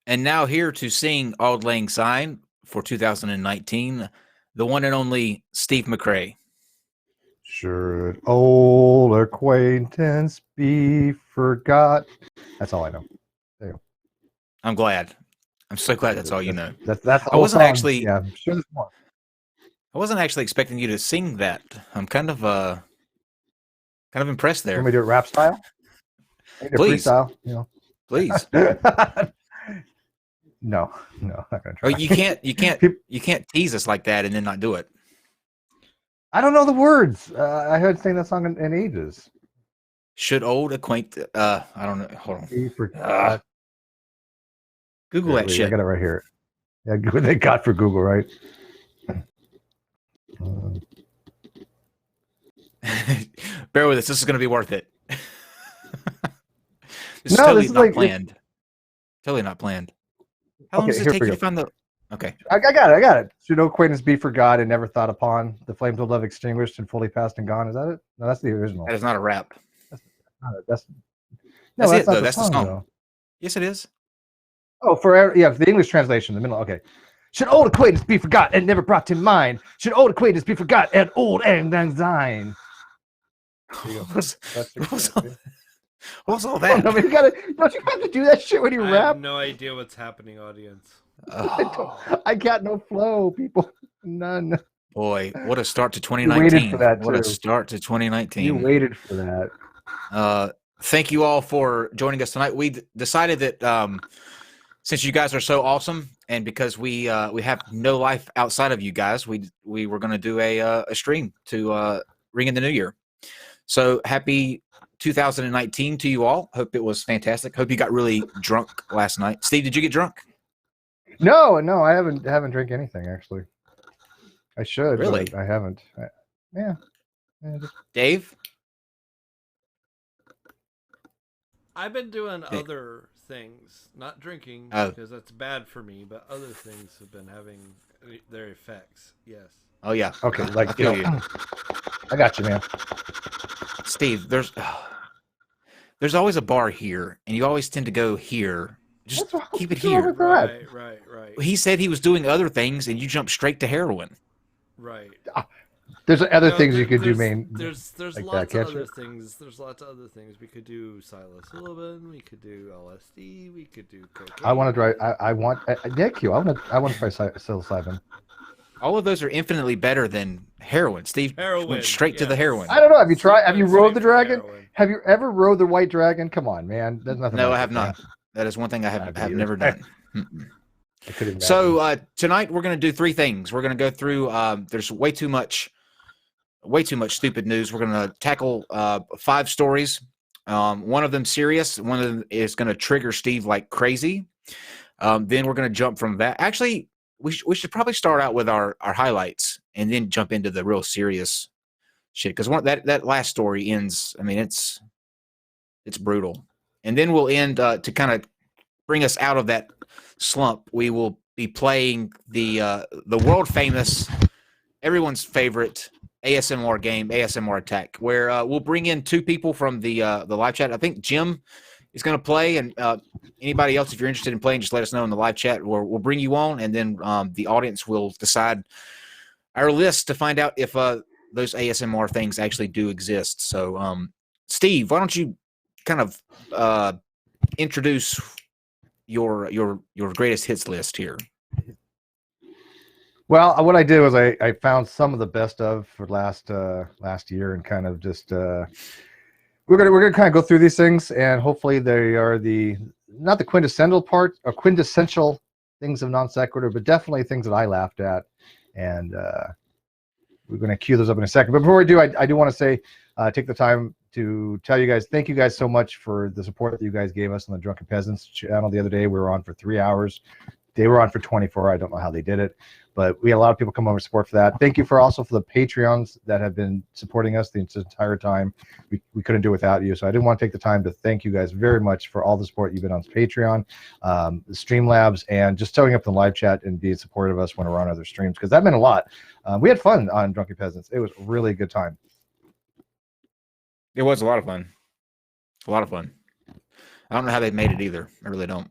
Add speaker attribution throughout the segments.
Speaker 1: And now here to sing Auld Lang Syne for 2019, the one and only Steve McRae.
Speaker 2: Should old acquaintance be forgot? That's all I know. There you go.
Speaker 1: I'm glad. I'm so glad that's all you know.
Speaker 2: That's the
Speaker 1: I
Speaker 2: whole
Speaker 1: wasn't
Speaker 2: song.
Speaker 1: actually.
Speaker 2: Yeah, I'm sure there's more.
Speaker 1: I wasn't actually expecting you to sing that. I'm kind of impressed there.
Speaker 2: Let me do it rap style.
Speaker 1: Please.
Speaker 2: Freestyle, you know.
Speaker 1: Please.
Speaker 2: No, I'm not gonna try.
Speaker 1: Oh, you can't tease us like that and then not do it.
Speaker 2: I don't know the words. I haven't sang that song in ages.
Speaker 1: Should old acquaintance? I don't know. Hold on.
Speaker 2: He forgot.
Speaker 1: Google that shit.
Speaker 2: I got it right here. Yeah, thank God for Google, right?
Speaker 1: Bear with us. This is going to be worth it. This is not planned. Totally not planned. How long does it take you to find the? Okay,
Speaker 2: I got it. Should no acquaintance be forgot and never thought upon? The flames of love extinguished and fully past and gone. Is that it? No, that's the original.
Speaker 1: That is not a rap.
Speaker 2: That's
Speaker 1: it, though.
Speaker 2: That's
Speaker 1: the song. Yes, it is.
Speaker 2: Oh, the English translation, the middle. Okay. Should old acquaintance be forgot and never brought to mind? Should old acquaintance be forgot and old and syne?
Speaker 1: What's all that?
Speaker 2: Don't you have to do that shit when you rap?
Speaker 3: I have no idea what's happening, audience.
Speaker 2: I got no flow, people. None.
Speaker 1: Boy, what a start to 2019.
Speaker 2: You waited for that,
Speaker 1: what a start to 2019.
Speaker 2: You waited for that.
Speaker 1: Thank you all for joining us tonight. We decided that since you guys are so awesome, and because we have no life outside of you guys, we were going to do a stream to ring in the new year. So happy 2019 to you all. Hope it was fantastic. Hope you got really drunk last night. Steve, did you get drunk?
Speaker 2: No, I haven't drank anything actually. I should.
Speaker 1: Really?
Speaker 2: But I haven't. Yeah.
Speaker 1: Dave?
Speaker 3: I've been doing other things, not drinking because that's bad for me, but other things have been having their effects. Yes.
Speaker 1: Oh yeah.
Speaker 2: Okay.
Speaker 1: I feel you.
Speaker 2: I got you, man.
Speaker 1: Steve, there's always a bar here, and you always tend to go here. Just keep it here.
Speaker 3: Right.
Speaker 1: He said he was doing other things, and you jumped straight to heroin.
Speaker 3: Right.
Speaker 2: There's other things you could do, man.
Speaker 3: There's
Speaker 2: like
Speaker 3: lots of other things. There's lots of other things. We could do psilocybin. We could do LSD. We could do cocaine.
Speaker 2: I want to try. I want Nick. I want to try psilocybin.
Speaker 1: All of those are infinitely better than heroin. Steve went straight to the heroin.
Speaker 2: I don't know. Have you tried? Have you rode the dragon? Have you ever rode the white dragon? Come on, man. There's nothing.
Speaker 1: No, I have not. That is one thing I have never done. So tonight we're going to do three things. We're going to go through. There's way too much stupid news. We're going to tackle 5 stories. One of them serious. One of them is going to trigger Steve like crazy. Then we're going to jump from that. Actually, we should probably start out with our highlights and then jump into the real serious shit. Because that last story ends. I mean, it's brutal. And then we'll end to kind of bring us out of that slump. We will be playing the world famous, everyone's favorite ASMR game, ASMR Attack, where we'll bring in 2 people from the live chat. I think Jim is going to play, and anybody else, if you're interested in playing, just let us know in the live chat. We'll bring you on, and then the audience will decide our list to find out if those ASMR things actually do exist. So, Steve, why don't you kind of introduce your greatest hits list here?
Speaker 2: Well, what I did was I found some of the best of for last year, and kind of just we're gonna kind of go through these things, and hopefully they are not the quintessential part or quintessential things of non-sequitur, but definitely things that I laughed at, and we're going to cue those up in a second. But before we do, I do want to say, take the time to tell you guys, thank you guys so much for the support that you guys gave us on the Drunken Peasants channel the other day. We were on for 3 hours. They were on for 24. I don't know how they did it, but we had a lot of people come over and support for that. Thank you also for the Patreons that have been supporting us the entire time. We couldn't do it without you. So I did want to take the time to thank you guys very much for all the support you've been on Patreon, the Streamlabs, and just showing up in the live chat and being supportive of us when we're on other streams, because that meant a lot. We had fun on Drunken Peasants. It was a really good time.
Speaker 1: It was a lot of fun. A lot of fun. I don't know how they made it either. I really don't.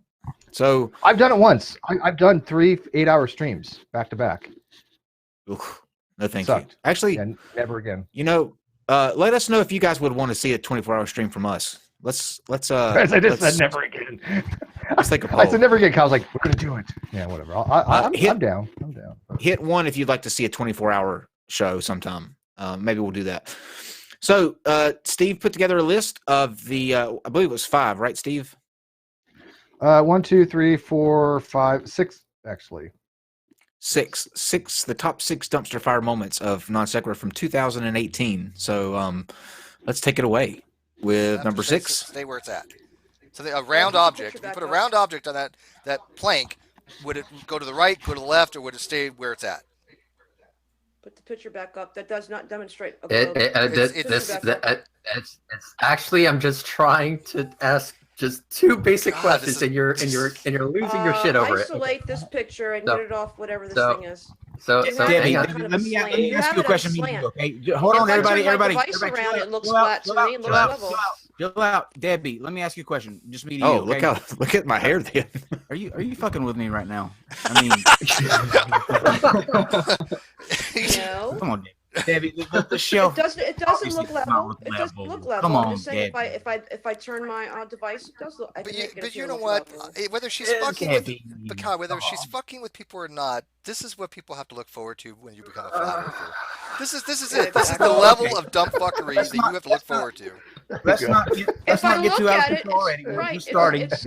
Speaker 1: So
Speaker 2: I've done it once. I've done 3 8-hour streams back to back.
Speaker 1: oof, no, thank
Speaker 2: Sucked.
Speaker 1: you. Actually,
Speaker 2: And never again.
Speaker 1: Let us know if you guys would want to see a 24-hour stream from us. Let's
Speaker 2: I just said never again.
Speaker 1: let's take a poll.
Speaker 2: I said never again. I was like, we're gonna do it. Yeah, whatever. I'm down. I'm down.
Speaker 1: Hit 1 if you'd like to see a 24-hour show sometime. Maybe we'll do that. So Steve put together a list of the I believe it was 5, right, Steve?
Speaker 2: 1, 2, 3, 4, 5, 6, actually.
Speaker 1: 6. The top 6 dumpster fire moments of Non-Sequitur from 2018. So let's take it away with number 6.
Speaker 4: Stay where it's at. So a round object. If you put a round object on that plank, would it go to the right, go to the left, or would it stay where it's at?
Speaker 5: Put the picture back up. That does not demonstrate.
Speaker 6: It's actually, I'm just trying to ask just 2 basic questions, and you're losing your shit over
Speaker 5: isolate
Speaker 6: it.
Speaker 5: this picture and get it off whatever this thing is.
Speaker 1: Debbie,
Speaker 5: let me ask
Speaker 1: you a question. Okay, hold on, everybody.
Speaker 5: It looks flat to me. It looks level.
Speaker 7: Chill out, Debbie. Let me ask you a question. Just me to you.
Speaker 1: Oh,
Speaker 7: Okay?
Speaker 1: look at my hair then.
Speaker 7: Are you fucking with me right now? I mean,
Speaker 5: No.
Speaker 7: come on, Debbie. The shelf.
Speaker 5: It doesn't look level.
Speaker 7: look
Speaker 5: It doesn't
Speaker 7: level.
Speaker 5: look level.
Speaker 7: Come
Speaker 5: I'm
Speaker 7: on,
Speaker 5: just saying
Speaker 7: Debbie.
Speaker 5: if I turn my device, it does look.
Speaker 4: But you know what? Whether she's fucking with Kai, whether she's fucking with people or not, this is what people have to look forward to when you become a flat earther. This is it. This is the level of dumb fuckery that you have to look forward to.
Speaker 7: Let's not get too out of control already. We're just starting.
Speaker 5: It's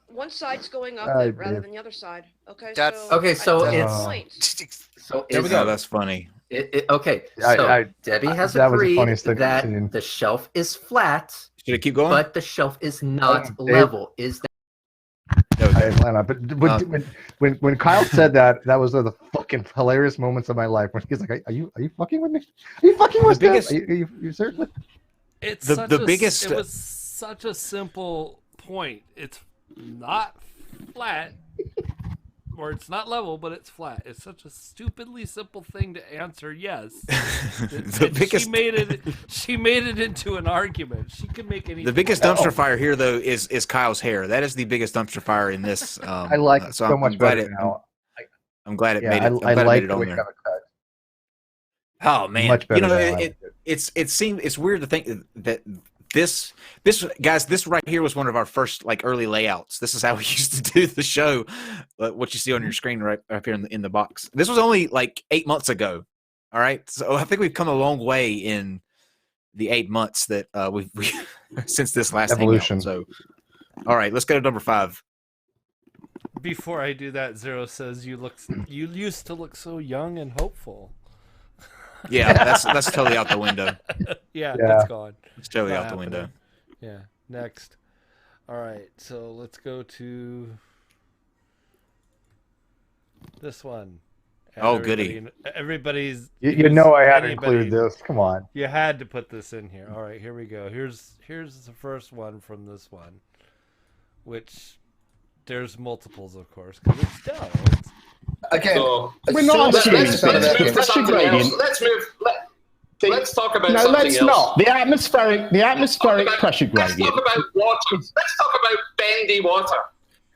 Speaker 5: one side's going up rather than the other side. Okay.
Speaker 4: That's
Speaker 6: okay. So
Speaker 1: There we go. That's funny.
Speaker 6: Okay. So Debbie has agreed that the shelf is flat.
Speaker 1: Should it keep going?
Speaker 6: But the shelf is not level. Is that?
Speaker 2: Atlanta. But when Kyle said that, that was one of the fucking hilarious moments of my life. When he's like, "Are you fucking with me? Are you fucking with me? Are you seriously?"
Speaker 3: It's
Speaker 1: the biggest.
Speaker 3: It was such a simple point. It's not flat, or it's not level, but it's flat. It's such a stupidly simple thing to answer. Yes, She made it into an argument. She could make any.
Speaker 1: The biggest dumpster fire here, though, is Kyle's hair. That is the biggest dumpster fire in this.
Speaker 2: I like it so much better now. I'm glad it made it. I like the way you have it cut.
Speaker 1: Oh man,
Speaker 2: Much better
Speaker 1: it's weird to think that this right here was one of our first early layouts. This is how we used to do the show. What you see on your screen right up here in the box. This was only 8 months ago. All right, so I think we've come a long way in the 8 months that we since this last
Speaker 2: evolution.
Speaker 1: Hangout. So, all right, let's go to number 5.
Speaker 3: Before I do that, Zero says you used to look so young and hopeful.
Speaker 1: Yeah, that's totally out the window.
Speaker 3: Yeah, that's gone.
Speaker 1: It's totally out the window.
Speaker 3: Yeah. Next. All right. So let's go to this one.
Speaker 1: And goody.
Speaker 3: Everybody's.
Speaker 2: You know I had to include this. Come on.
Speaker 3: You had to put this in here. All right. Here we go. Here's the first one from this one, which there's multiples, of course, because it's dumb.
Speaker 8: Okay,
Speaker 9: so,
Speaker 8: we're not assuming
Speaker 9: let's move to something else. Let's talk about something else.
Speaker 8: No, let's not. The atmospheric pressure gradient.
Speaker 9: Let's talk about water. Let's talk about bendy water.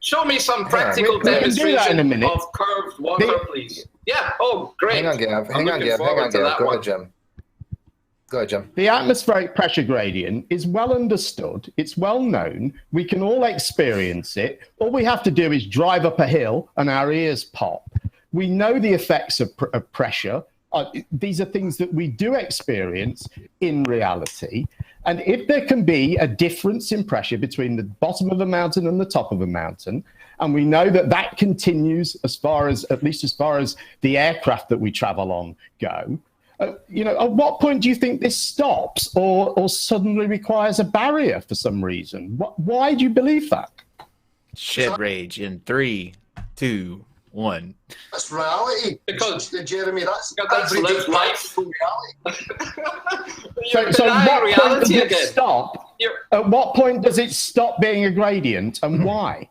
Speaker 9: Show me some practical demonstration of curved water, please. Yeah. Oh, great.
Speaker 8: Hang on, Gav. Hang on, Gav. Go ahead, Jim. Go ahead, Jim.
Speaker 10: The atmospheric pressure gradient is well understood. It's well known. We can all experience it. All we have to do is drive up a hill and our ears pop. We know the effects of pressure. These are things that we do experience in reality. And if there can be a difference in pressure between the bottom of a mountain and the top of a mountain, and we know that continues at least as far as the aircraft that we travel on go, at what point do you think this stops or suddenly requires a barrier for some reason? Why do you believe that?
Speaker 1: Shit rage in 3, 2, 1.
Speaker 8: That's reality.
Speaker 9: Because
Speaker 8: Jeremy, that's
Speaker 9: lived life.
Speaker 8: reality.
Speaker 10: So what point does it stop? At what point does it stop being a gradient, and why?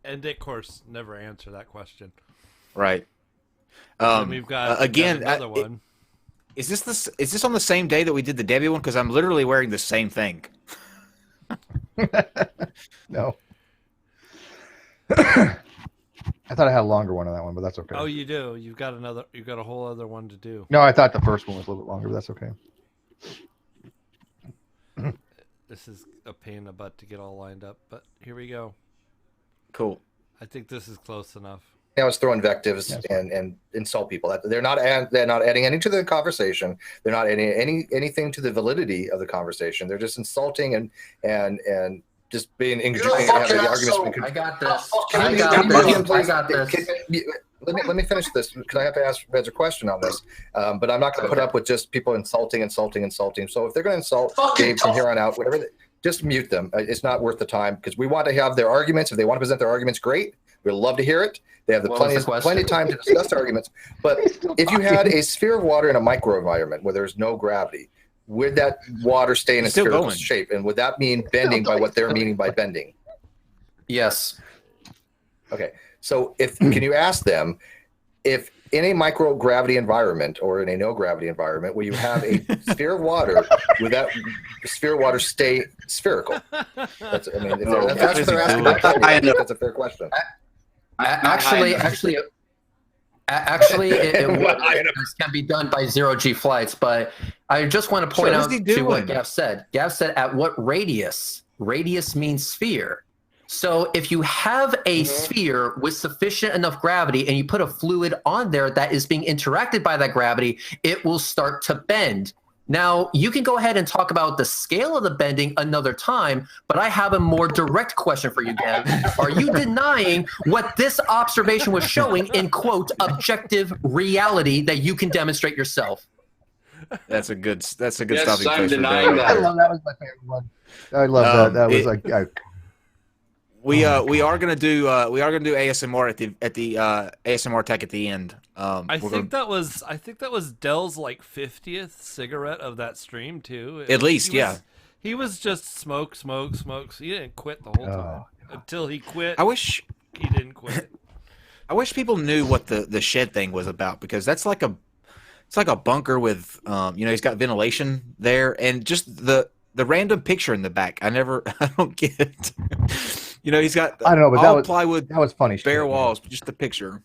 Speaker 3: And of course, never answer that question.
Speaker 1: Right.
Speaker 3: We've got another one.
Speaker 1: Is this on the same day that we did the Debbie one? Because I'm literally wearing the same thing.
Speaker 2: No. I thought I had a longer one on that one, but that's okay.
Speaker 3: Oh, you do. You've got a whole other one to do.
Speaker 2: No, I thought the first one was a little bit longer, but that's okay.
Speaker 3: This is a pain in the butt to get all lined up, but here we go.
Speaker 1: Cool.
Speaker 3: I think this is close enough.
Speaker 4: Now it's throwing invectives and insult people. They're not adding anything to the conversation. They're not adding anything to the validity of the conversation. They're just insulting and just being having the arguments.
Speaker 6: I got this.
Speaker 4: Let me finish this because I have to ask Reds a question on this. But I'm not going to put up with just people insulting. So if they're going to insult Gabe from here on out, whatever, just mute them. It's not worth the time because we want to have their arguments. If they want to present their arguments, great. We'd love to hear it. They have plenty of time to discuss their arguments. But if you had a sphere of water in a microenvironment where there's no gravity, would that water stay in a spherical shape? And would that mean bending by what they're meaning by bending?
Speaker 6: Yes.
Speaker 4: Okay. So can you ask them if in a microgravity environment or in a no gravity environment where you have a sphere of water, would that sphere of water stay spherical? That's what they're asking. I think that's a fair question.
Speaker 6: Actually, it can be done by zero-G flights, but I just want to point out to what Gav said. Gav said, at what radius? Radius means sphere. So if you have a sphere with sufficient enough gravity and you put a fluid on there that is being interacted by that gravity, it will start to bend. Now, you can go ahead and talk about the scale of the bending another time, but I have a more direct question for you, Gav. Are you denying what this observation was showing in, quote, objective reality that you can demonstrate yourself?
Speaker 1: That's a good stopping
Speaker 9: I'm
Speaker 1: place.
Speaker 9: denying that.
Speaker 2: I love that was my favorite one. I love that. That was like.
Speaker 1: We are gonna do ASMR at the ASMR tech at the end.
Speaker 3: I think that was Dell's like 50th cigarette of that stream too.
Speaker 1: At least,
Speaker 3: He was just smoke. He didn't quit the whole time until he quit.
Speaker 1: I wish
Speaker 3: he didn't quit.
Speaker 1: I wish people knew what the shed thing was about because that's like a bunker with he's got ventilation there and just the random picture in the back. I don't get it. He's got
Speaker 2: I don't know, but that was
Speaker 1: plywood.
Speaker 2: That was funny.
Speaker 1: Bare walls, just the picture.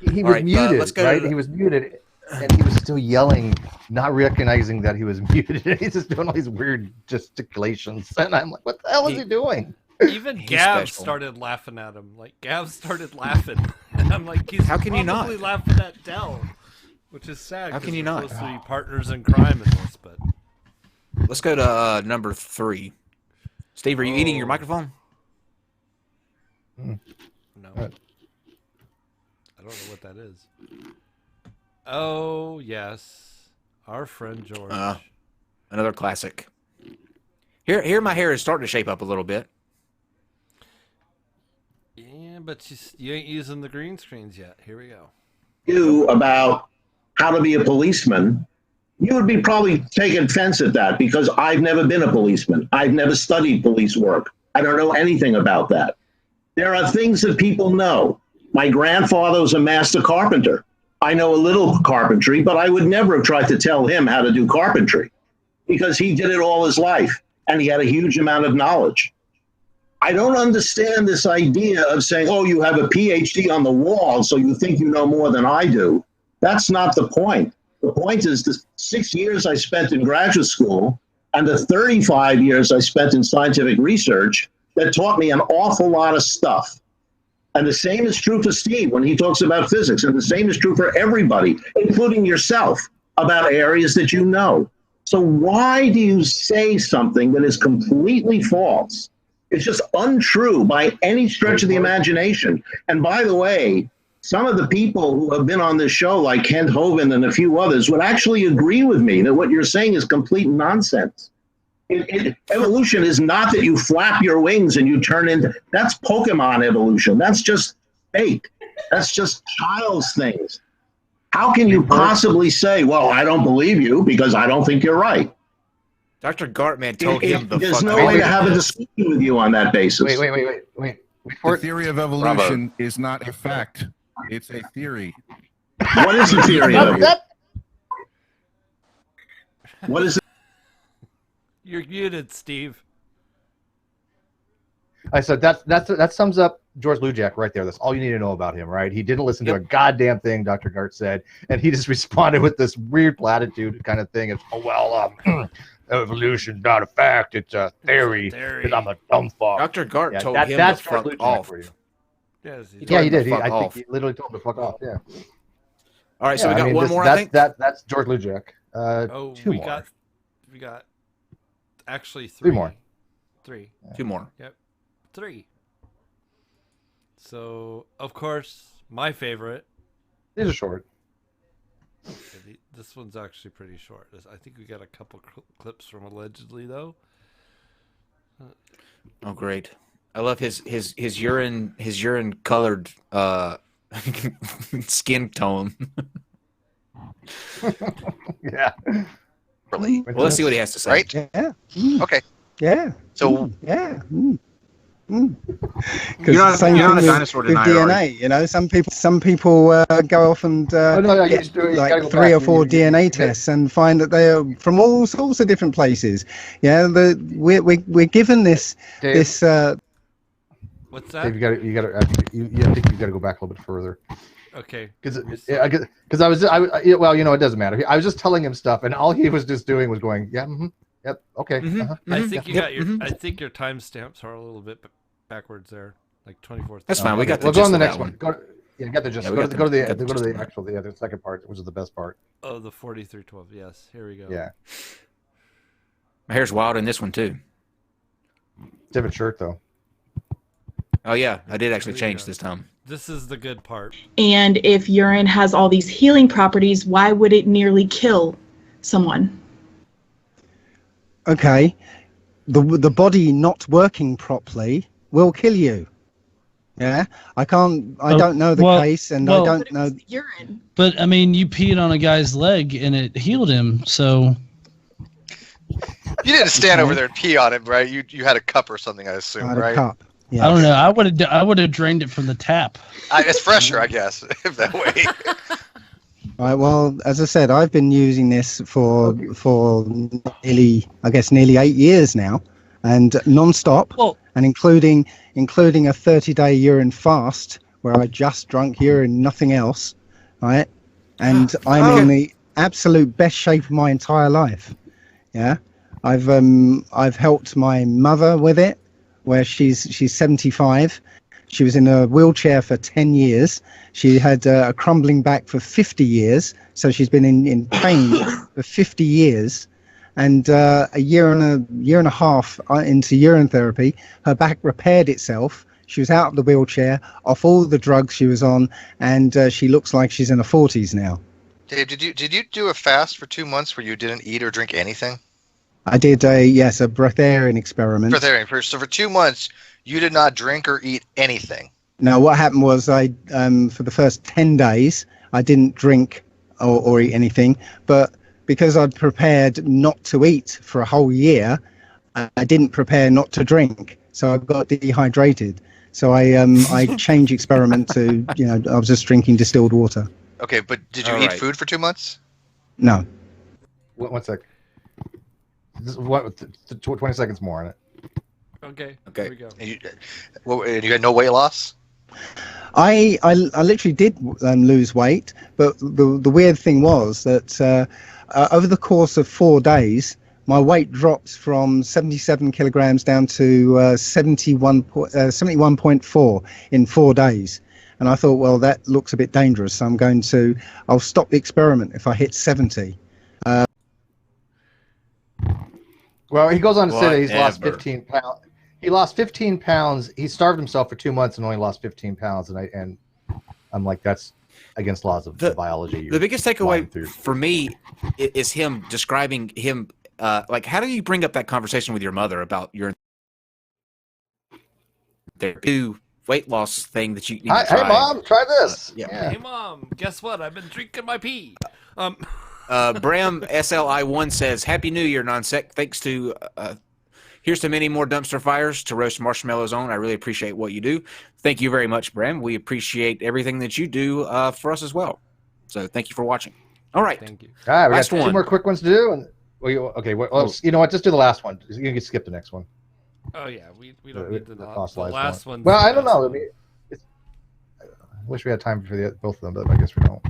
Speaker 2: He was muted, right? He was muted, and he was still yelling, not recognizing that he was muted. He's just doing all these weird gesticulations, and I'm like, "What the hell is he doing?"
Speaker 3: Even Gav started laughing at him. Like Gav started laughing, and I'm like, "He's
Speaker 1: how can you not
Speaker 3: laughing at Dell?" Which is sad.
Speaker 1: How can you not?
Speaker 3: Supposed to be partners in crime in this, but
Speaker 1: let's go to number 3. Steve, are you eating your microphone?
Speaker 3: No. I don't know what that is. Oh, yes. Our friend George.
Speaker 1: Another classic. Here my hair is starting to shape up a little bit.
Speaker 3: Yeah, but you ain't using the green screens yet. Here we
Speaker 11: go. About how to be a policeman, you would be probably taking offense at that because I've never been a policeman. I've never studied police work. I don't know anything about that. There are things that people know. My grandfather was a master carpenter. I know a little carpentry, but I would never have tried to tell him how to do carpentry because he did it all his life and he had a huge amount of knowledge. I don't understand this idea of saying, oh, you have a PhD on the wall, so you think you know more than I do. That's not the point. The point is the 6 years I spent in graduate school and the 35 years I spent in scientific research that taught me an awful lot of stuff. And the same is true for Steve when he talks about physics, and the same is true for everybody, including yourself, about areas that you know. So why do you say something that is completely false? It's just untrue by any stretch of the imagination. And by the way, some of the people who have been on this show, like Kent Hovind and a few others, would actually agree with me that what you're saying is complete nonsense. Evolution is not that you flap your wings and you turn into, that's Pokemon evolution. That's just fake. That's just child's things. How can you possibly say, well, I don't believe you because I don't think you're right?
Speaker 1: Dr. Gartman told him
Speaker 11: there's no way to have a discussion with you on that basis.
Speaker 2: Wait.
Speaker 12: The theory of evolution is not a fact. It's a theory.
Speaker 11: What is the theory of it? What is it?
Speaker 3: You're muted, Steve.
Speaker 2: I said that sums up George Lujack right there. That's all you need to know about him, right? He didn't listen to a goddamn thing Dr. Gart said, and he just responded with this weird platitude kind of thing. It's, evolution not a fact, it's a theory. Because I'm a dumb fuck.
Speaker 1: Dr. Gart told him
Speaker 2: that's
Speaker 1: to fuck
Speaker 2: George Lujack
Speaker 1: off.
Speaker 2: for you.
Speaker 3: Yes,
Speaker 2: He did. I think he literally told him to fuck off. Yeah.
Speaker 1: All right, so we got one more. I think
Speaker 2: that's George Lujack.
Speaker 3: We got actually
Speaker 2: three more.
Speaker 3: Three.
Speaker 1: Two more.
Speaker 3: Yep. Three. So, of course, my favorite.
Speaker 2: These are short.
Speaker 3: This one's actually pretty short. I think we got a couple clips from allegedly, though.
Speaker 1: Oh, great! I love his urine colored skin tone.
Speaker 2: Yeah.
Speaker 4: Really?
Speaker 1: Well, let's see what he has to say.
Speaker 4: Right?
Speaker 13: Yeah.
Speaker 4: Okay.
Speaker 13: Yeah.
Speaker 4: So.
Speaker 13: Yeah.
Speaker 7: You're not a dinosaur
Speaker 13: with
Speaker 7: denier,
Speaker 13: DNA. You know, some people go off and get like 3 or 4 DNA tests and find that they are from all sorts of different places. Yeah, we're given this
Speaker 2: Dave,
Speaker 13: this.
Speaker 3: What's that?
Speaker 2: Dave, you think you got to go back a little bit further.
Speaker 3: Okay.
Speaker 2: Because it doesn't matter. I was just telling him stuff, and all he was just doing was going, yeah, yep, okay.
Speaker 3: I think you got your. I think your timestamps are a little bit backwards there, like 24th.
Speaker 1: That's fine. We got.
Speaker 2: We'll go on the next one. Got the gist. Go to the actual the second part, which is the best part.
Speaker 3: Oh, the 40 through 12. Yes, here we go.
Speaker 2: Yeah.
Speaker 1: My hair's wild in this one too.
Speaker 2: Different shirt though.
Speaker 1: Oh yeah, I did actually change this time.
Speaker 3: This is the good part.
Speaker 14: And if urine has all these healing properties, why would it nearly kill someone?
Speaker 13: Okay, the body not working properly will kill you. Yeah, I don't know the case, and I don't know
Speaker 14: urine.
Speaker 15: But I mean, you peed on a guy's leg and it healed him, so.
Speaker 4: You didn't stand over there and pee on him, right? You had a cup or something, I assume, right?
Speaker 13: A cup. Yeah.
Speaker 15: I don't know. I would have drained it from the tap.
Speaker 4: It's fresher, I guess, that way.
Speaker 13: All right. Well, as I said, I've been using this for nearly 8 years now, and non-stop, and including a 30-day urine fast where I just drank urine, nothing else, right? And I'm in the absolute best shape of my entire life. Yeah, I've helped my mother with it, where she's 75. She was in a wheelchair for 10 years. She had a crumbling back for 50 years. So she's been in pain for 50 years. And a year and a half into urine therapy, her back repaired itself. She was out of the wheelchair, off all the drugs she was on, and she looks like she's in her 40s now.
Speaker 4: Dave, did you do a fast for 2 months where you didn't eat or drink anything?
Speaker 13: I did a breatharian experiment.
Speaker 4: So for 2 months, you did not drink or eat anything.
Speaker 13: No, what happened was I for the first 10 days, I didn't drink or eat anything. But because I'd prepared not to eat for a whole year, I didn't prepare not to drink. So I got dehydrated. So I changed experiment to, I was just drinking distilled water.
Speaker 4: Okay, but did you eat food for 2 months?
Speaker 13: No.
Speaker 2: 1 sec. 20 seconds more on it.
Speaker 3: Okay.
Speaker 4: Here we go. And you had no weight loss?
Speaker 13: I literally did lose weight, but the weird thing was that over the course of 4 days, my weight dropped from 77 kilograms down to 71.4 in 4 days. And I thought, well, that looks a bit dangerous, so I'll stop the experiment if I hit 70.
Speaker 2: Well, he goes on to say that he's lost 15 pounds. He lost 15 pounds. He starved himself for 2 months and only lost 15 pounds. And I'm like, that's against laws of biology.
Speaker 1: The biggest takeaway for me is him describing him. Like, how do you bring up that conversation with your mother about your weight loss thing that you need to try?
Speaker 2: Hey, Mom, try this.
Speaker 3: Yeah. Hey, Mom, guess what? I've been drinking my pee.
Speaker 1: Bram SLI1 says, Happy New Year, NonSec. Thanks to, here's to many more dumpster fires to roast marshmallows on. I really appreciate what you do. Thank you very much, Bram. We appreciate everything that you do for us as well. So thank you for watching. All right.
Speaker 3: Thank you.
Speaker 2: All right, we got two more quick ones to do. And okay, well, you know what? Just do the last one. You can skip the next one.
Speaker 3: Oh, yeah. We don't need the last one.
Speaker 2: Well, I don't know. wish we had time for both of them, but I guess we don't.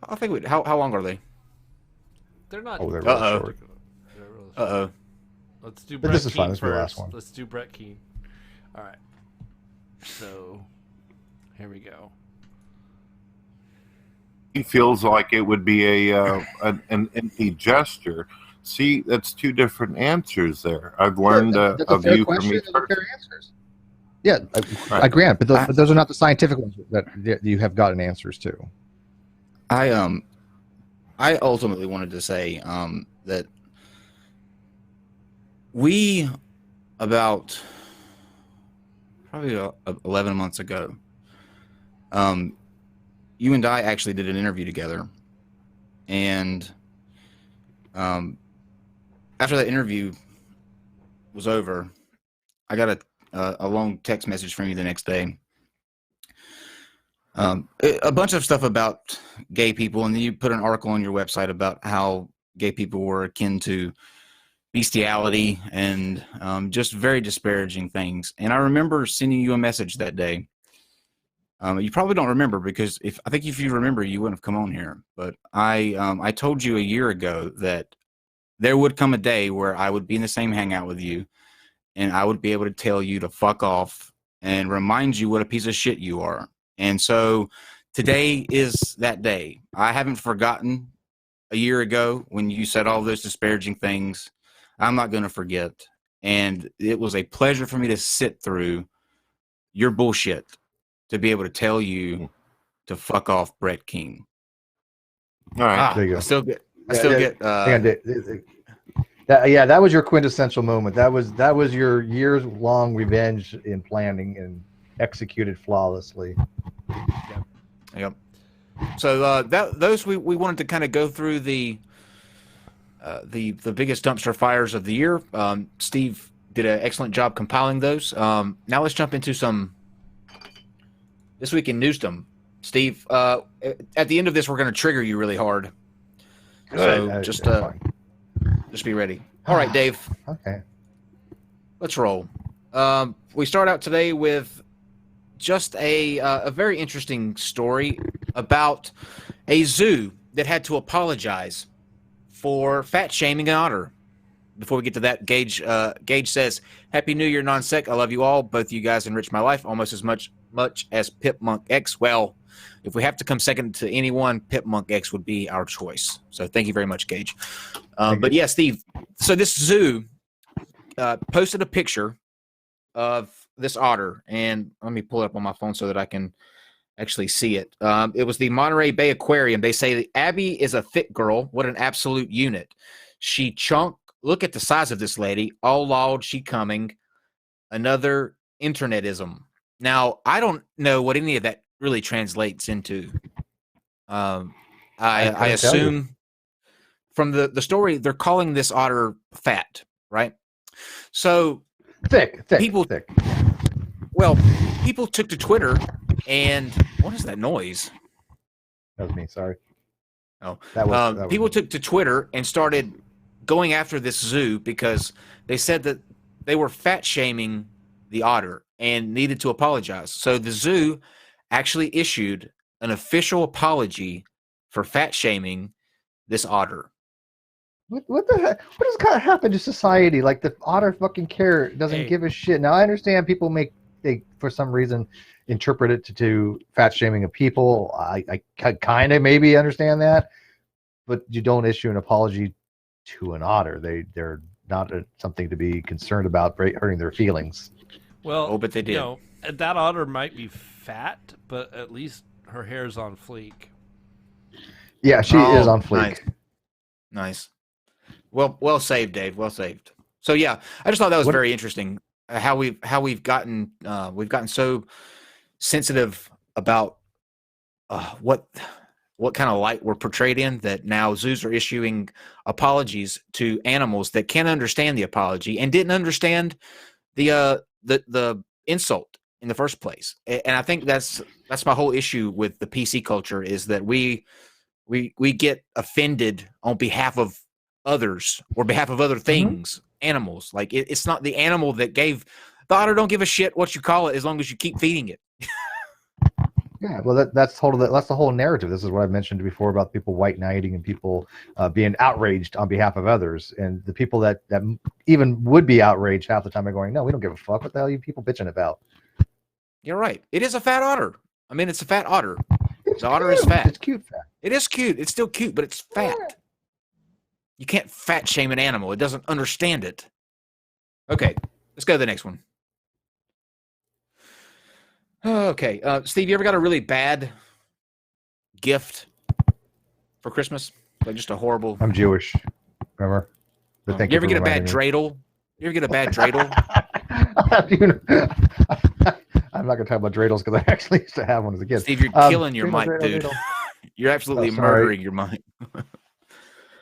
Speaker 1: I think we. How long are they?
Speaker 3: They're not.
Speaker 2: Oh, they're really short.
Speaker 3: Let's do.
Speaker 2: But
Speaker 3: Brett
Speaker 2: this is
Speaker 3: Keane
Speaker 2: fun. This will be the last
Speaker 3: first.
Speaker 2: one.
Speaker 3: Let's do Brett Keane. All right. So, here we go.
Speaker 16: He feels like it would be an empty gesture. See, that's two different answers there. I've learned
Speaker 2: that's
Speaker 16: a view from
Speaker 2: question.
Speaker 16: each
Speaker 2: Those are
Speaker 16: person.
Speaker 2: fair answers. Yeah, I grant, but those are not the scientific ones that you have gotten answers to.
Speaker 17: I ultimately wanted to say that we about probably 11 months ago, you and I actually did an interview together, and after that interview was over, I got a long text message from you the next day. A bunch of stuff about gay people, and then you put an article on your website about how gay people were akin to bestiality and just very disparaging things. And I remember sending you a message that day. You probably don't remember because I think if you remember, you wouldn't have come on here. But I told you a year ago that there would come a day where I would be in the same hangout with you, and I would be able to tell you to fuck off and remind you what a piece of shit you are. And so today is that day. I haven't forgotten a year ago when you said all those disparaging things. I'm not going to forget. And it was a pleasure for me to sit through your bullshit to be able to tell you to fuck off, Brett King.
Speaker 16: All right.
Speaker 2: There you go.
Speaker 17: I still get.
Speaker 2: That was your quintessential moment. That was your years-long revenge in planning and executed flawlessly.
Speaker 1: Yep. So those we wanted to kind of go through the biggest dumpster fires of the year. Steve did an excellent job compiling those. Now let's jump into some This Week in Newsdom. Steve, at the end of this, we're going to trigger you really hard. So just be ready. All right, Dave.
Speaker 2: Okay.
Speaker 1: Let's roll. We start out today with just a very interesting story about a zoo that had to apologize for fat shaming an otter. Before we get to that, Gage says, "Happy New Year, NonSec. I love you all. Both of you guys enrich my life almost as much as Pipmunk X. Well, if we have to come second to anyone, Pipmunk X would be our choice. So thank you very much, Gage. But yeah, Steve. So this zoo posted a picture of this otter, and let me pull it up on my phone so that I can actually see it. It was the Monterey Bay Aquarium. They say Abby is a thick girl. What an absolute unit. She chunk. Look at the size of this lady. All loud, she coming. Another internetism. Now, I don't know what any of that really translates into. I assume from the story, they're calling this otter fat, right? So
Speaker 2: thick.
Speaker 1: Well, people took to Twitter, and what is that noise?
Speaker 2: That was me. Sorry.
Speaker 1: Oh,
Speaker 2: that was
Speaker 1: people took to Twitter and started going after this zoo because they said that they were fat shaming the otter and needed to apologize. So the zoo actually issued an official apology for fat shaming this otter.
Speaker 2: What the heck? What has kind of happened to society? Like the otter fucking doesn't give a shit. Now I understand people they for some reason interpret it to fat shaming of people. I kind of maybe understand that, but you don't issue an apology to an otter. They're not something to be concerned about hurting their feelings.
Speaker 3: Well,
Speaker 1: but they did.
Speaker 3: That otter might be fat, but at least her hair's on fleek.
Speaker 2: Yeah, she is on fleek.
Speaker 1: Nice. Well saved, Dave. Well saved. So yeah, I just thought that was very interesting. How we've gotten so sensitive about what kind of light we're portrayed in, that now zoos are issuing apologies to animals that can't understand the apology and didn't understand the insult in the first place. And I think that's my whole issue with the PC culture, is that we get offended on behalf of others or behalf of other things, animals. Like it's not the animal that gave the otter. Don't give a shit what you call it as long as you keep feeding it.
Speaker 2: Yeah, well, that's the whole narrative. This is what I mentioned before about people white knighting and people being outraged on behalf of others, and the people that even would be outraged half the time are going, "No, we don't give a fuck. What the hell are you people bitching about?"
Speaker 1: You're right. It is a fat otter. I mean, it's a fat otter.
Speaker 2: It's
Speaker 1: the otter
Speaker 2: cute.
Speaker 1: is fat.
Speaker 2: It's cute fat.
Speaker 1: It is cute. It's still cute, but it's fat. You can't fat shame an animal. It doesn't understand it. Okay, let's go to the next one. Okay, Steve, you ever got a really bad gift for Christmas? Like just a horrible.
Speaker 2: I'm Jewish. Remember?
Speaker 1: But you ever get a bad dreidel? You ever get a bad dreidel?
Speaker 2: I'm not going to talk about dreidels because I actually used to have one as a kid.
Speaker 1: Steve, you're killing your mic, dude. You're absolutely murdering your mic.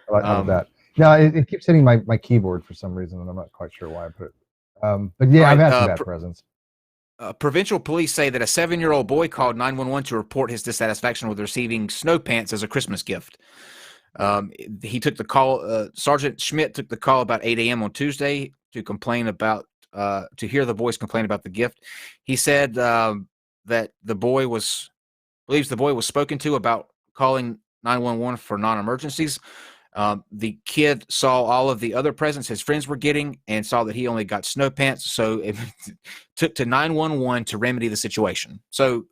Speaker 2: That. No, it keeps hitting my keyboard for some reason, and I'm not quite sure why I put it. But yeah, I've had some bad presents.
Speaker 1: Provincial police say that a 7-year-old boy called 911 to report his dissatisfaction with receiving snow pants as a Christmas gift. He took the call. Sergeant Schmidt took the call about 8 a.m. on Tuesday to complain about to hear the boys complain about the gift. He said that the boy believes the boy was spoken to about calling 911 for non-emergencies. The kid saw all of the other presents his friends were getting and saw that he only got snow pants, so it took to 911 to remedy the situation. So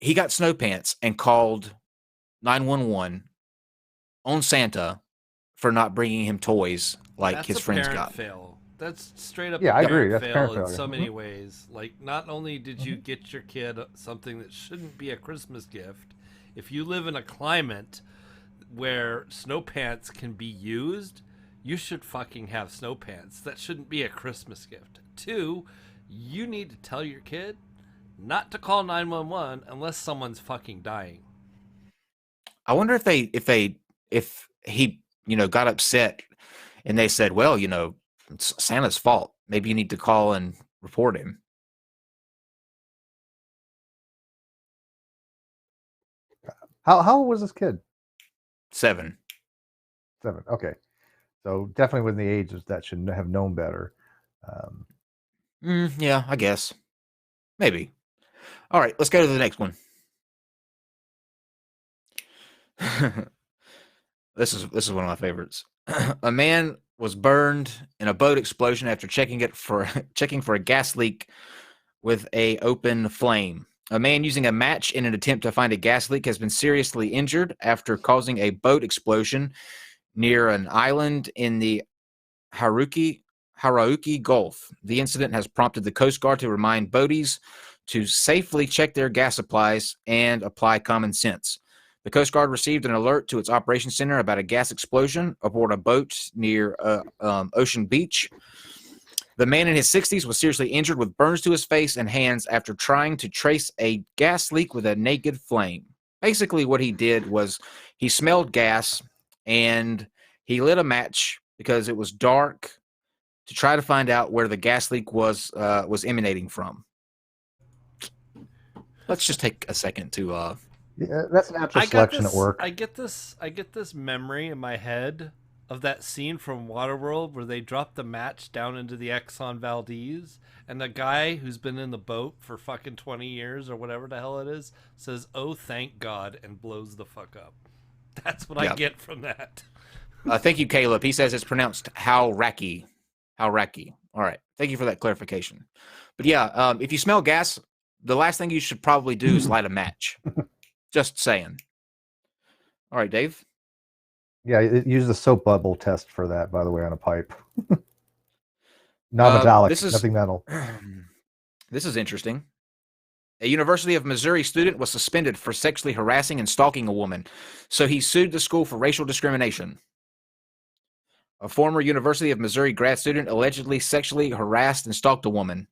Speaker 1: he got snow pants and called 911 on Santa for not bringing him toys like his friends got.
Speaker 3: Fail. That's straight up.
Speaker 2: Yeah, I agree.
Speaker 3: That's
Speaker 2: fail
Speaker 3: in so many ways. Like, not only did you get your kid something that shouldn't be a Christmas gift, if you live in a climate where snow pants can be used, you should fucking have snow pants. That shouldn't be a Christmas gift. 2, you need to tell your kid not to call 911 unless someone's fucking dying.
Speaker 1: I wonder if he got upset and they said, well, it's Santa's fault. Maybe you need to call and report him.
Speaker 2: How old was this kid?
Speaker 1: 7.
Speaker 2: Okay. So definitely within the ages that should have known better.
Speaker 1: Yeah, I guess. Maybe. All right, let's go to the next one. This is one of my favorites. A man was burned in a boat explosion after checking for a gas leak with a open flame. A man using a match in an attempt to find a gas leak has been seriously injured after causing a boat explosion near an island in the Hauraki Gulf. The incident has prompted the Coast Guard to remind boaties to safely check their gas supplies and apply common sense. The Coast Guard received an alert to its operations center about a gas explosion aboard a boat near Ocean Beach. The man in his 60s was seriously injured with burns to his face and hands after trying to trace a gas leak with a naked flame. Basically, what he did was he smelled gas and he lit a match because it was dark to try to find out where the gas leak was emanating from. Let's just take a second to.
Speaker 2: Yeah, that's natural selection at work.
Speaker 3: I get this memory in my head of that scene from Waterworld where they drop the match down into the Exxon Valdez and the guy who's been in the boat for fucking 20 years or whatever the hell it is says, "Oh, thank God," and blows the fuck up. That's what I get from that.
Speaker 1: Thank you, Caleb. He says it's pronounced Hauraki. Hauraki. All right. Thank you for that clarification. But yeah, if you smell gas, the last thing you should probably do is light a match. Just saying. All right, Dave.
Speaker 2: Yeah, use the soap bubble test for that, by the way, on a pipe. Non-metallic, nothing metal.
Speaker 1: This is interesting. A University of Missouri student was suspended for sexually harassing and stalking a woman, so he sued the school for racial discrimination. A former University of Missouri grad student allegedly sexually harassed and stalked a woman.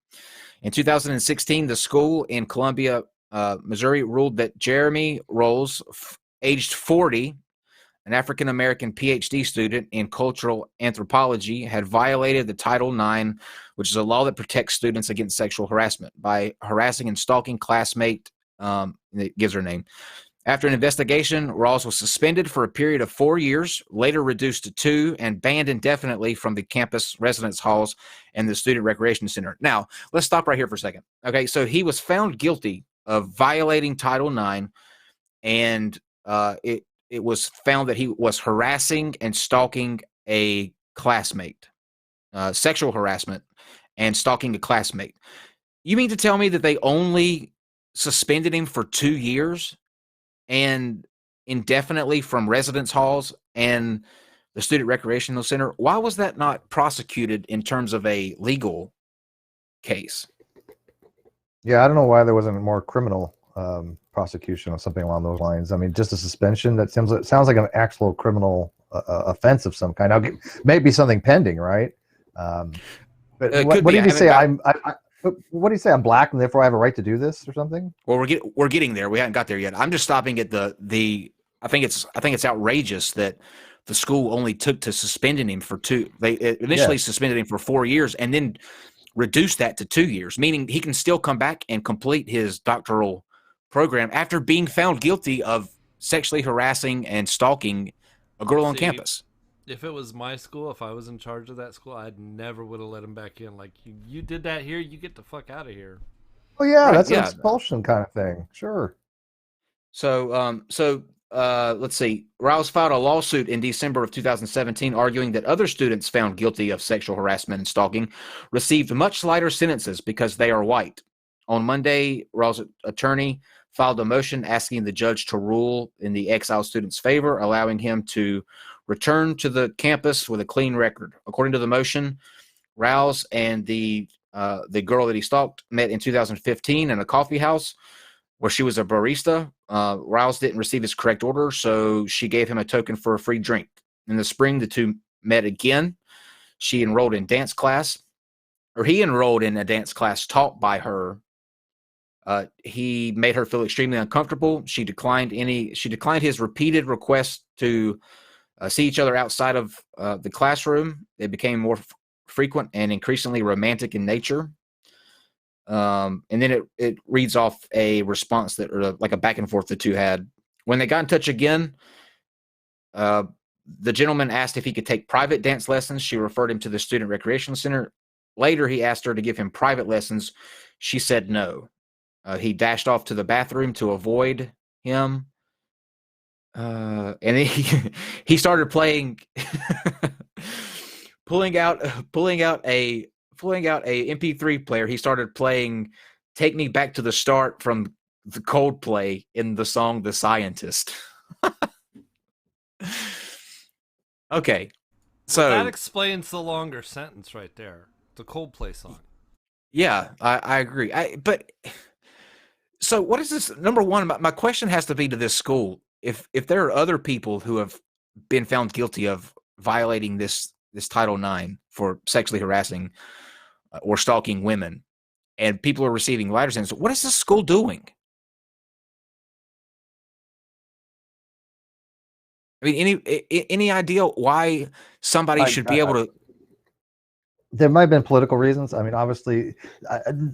Speaker 1: In 2016, the school in Columbia, Missouri, ruled that Jeremy Rolls, aged 40, an African-American PhD student in cultural anthropology, had violated the Title IX, which is a law that protects students against sexual harassment, by harassing and stalking classmate, it gives her name. After an investigation, Rawls was suspended for a period of 4 years, later reduced to 2, and banned indefinitely from the campus residence halls and the student recreation center. Now, let's stop right here for a second. Okay, so he was found guilty violating Title IX, and it was found that he was harassing and stalking a classmate, sexual harassment and stalking a classmate. You mean to tell me that they only suspended him for 2 years and indefinitely from residence halls and the student recreational center? Why was that not prosecuted in terms of a legal case?
Speaker 2: Yeah, I don't know why there wasn't more criminal prosecution or something along those lines. I mean, just a suspension, that sounds like an actual criminal offense of some kind. Now, maybe something pending, right? But what did he say? What do you say? I'm black and therefore I have a right to do this or something?
Speaker 1: Well, we're getting there. We haven't got there yet. I'm just stopping at the. I think it's outrageous that the school only took to suspending him for 2. They initially suspended him for 4 years and then reduced that to 2 years, meaning he can still come back and complete his doctoral program after being found guilty of sexually harassing and stalking a girl on campus.
Speaker 3: If it was my school, if I was in charge of that school, I'd never would have let him back in. Like, you did that here, you get the fuck out of here.
Speaker 2: Oh yeah, that's an expulsion kind of thing. Sure.
Speaker 1: So let's see. Riles filed a lawsuit in December of 2017 arguing that other students found guilty of sexual harassment and stalking received much lighter sentences because they are white. On Monday, Riles' attorney filed a motion asking the judge to rule in the exiled student's favor, allowing him to return to the campus with a clean record. According to the motion, Riles and the girl that he stalked met in 2015 in a coffee house where she was a barista. Riles didn't receive his correct order, so she gave him a token for a free drink. In the spring, the two met again. He enrolled in a dance class taught by her. He made her feel extremely uncomfortable. She declined his repeated requests to see each other outside of the classroom. They became more frequent and increasingly romantic in nature. And then it reads off a response that, like a back and forth the two had. When they got in touch again, the gentleman asked if he could take private dance lessons. She referred him to the student recreation center. Later, he asked her to give him private lessons. She said no. He dashed off to the bathroom to avoid him. And then he started playing, pulling out a MP3 player. He started playing "Take Me Back to the Start" from the Coldplay in the song "The Scientist." Okay, so
Speaker 3: that explains the longer sentence right there. The Coldplay song.
Speaker 1: Yeah, I agree. But so what is this? Number one, my question has to be to this school. If there are other people who have been found guilty of violating this Title IX for sexually harassing or stalking women, and people are receiving lighter sentences, what is this school doing? I mean, any idea why somebody should be able to?
Speaker 2: There might have been political reasons. I mean, obviously,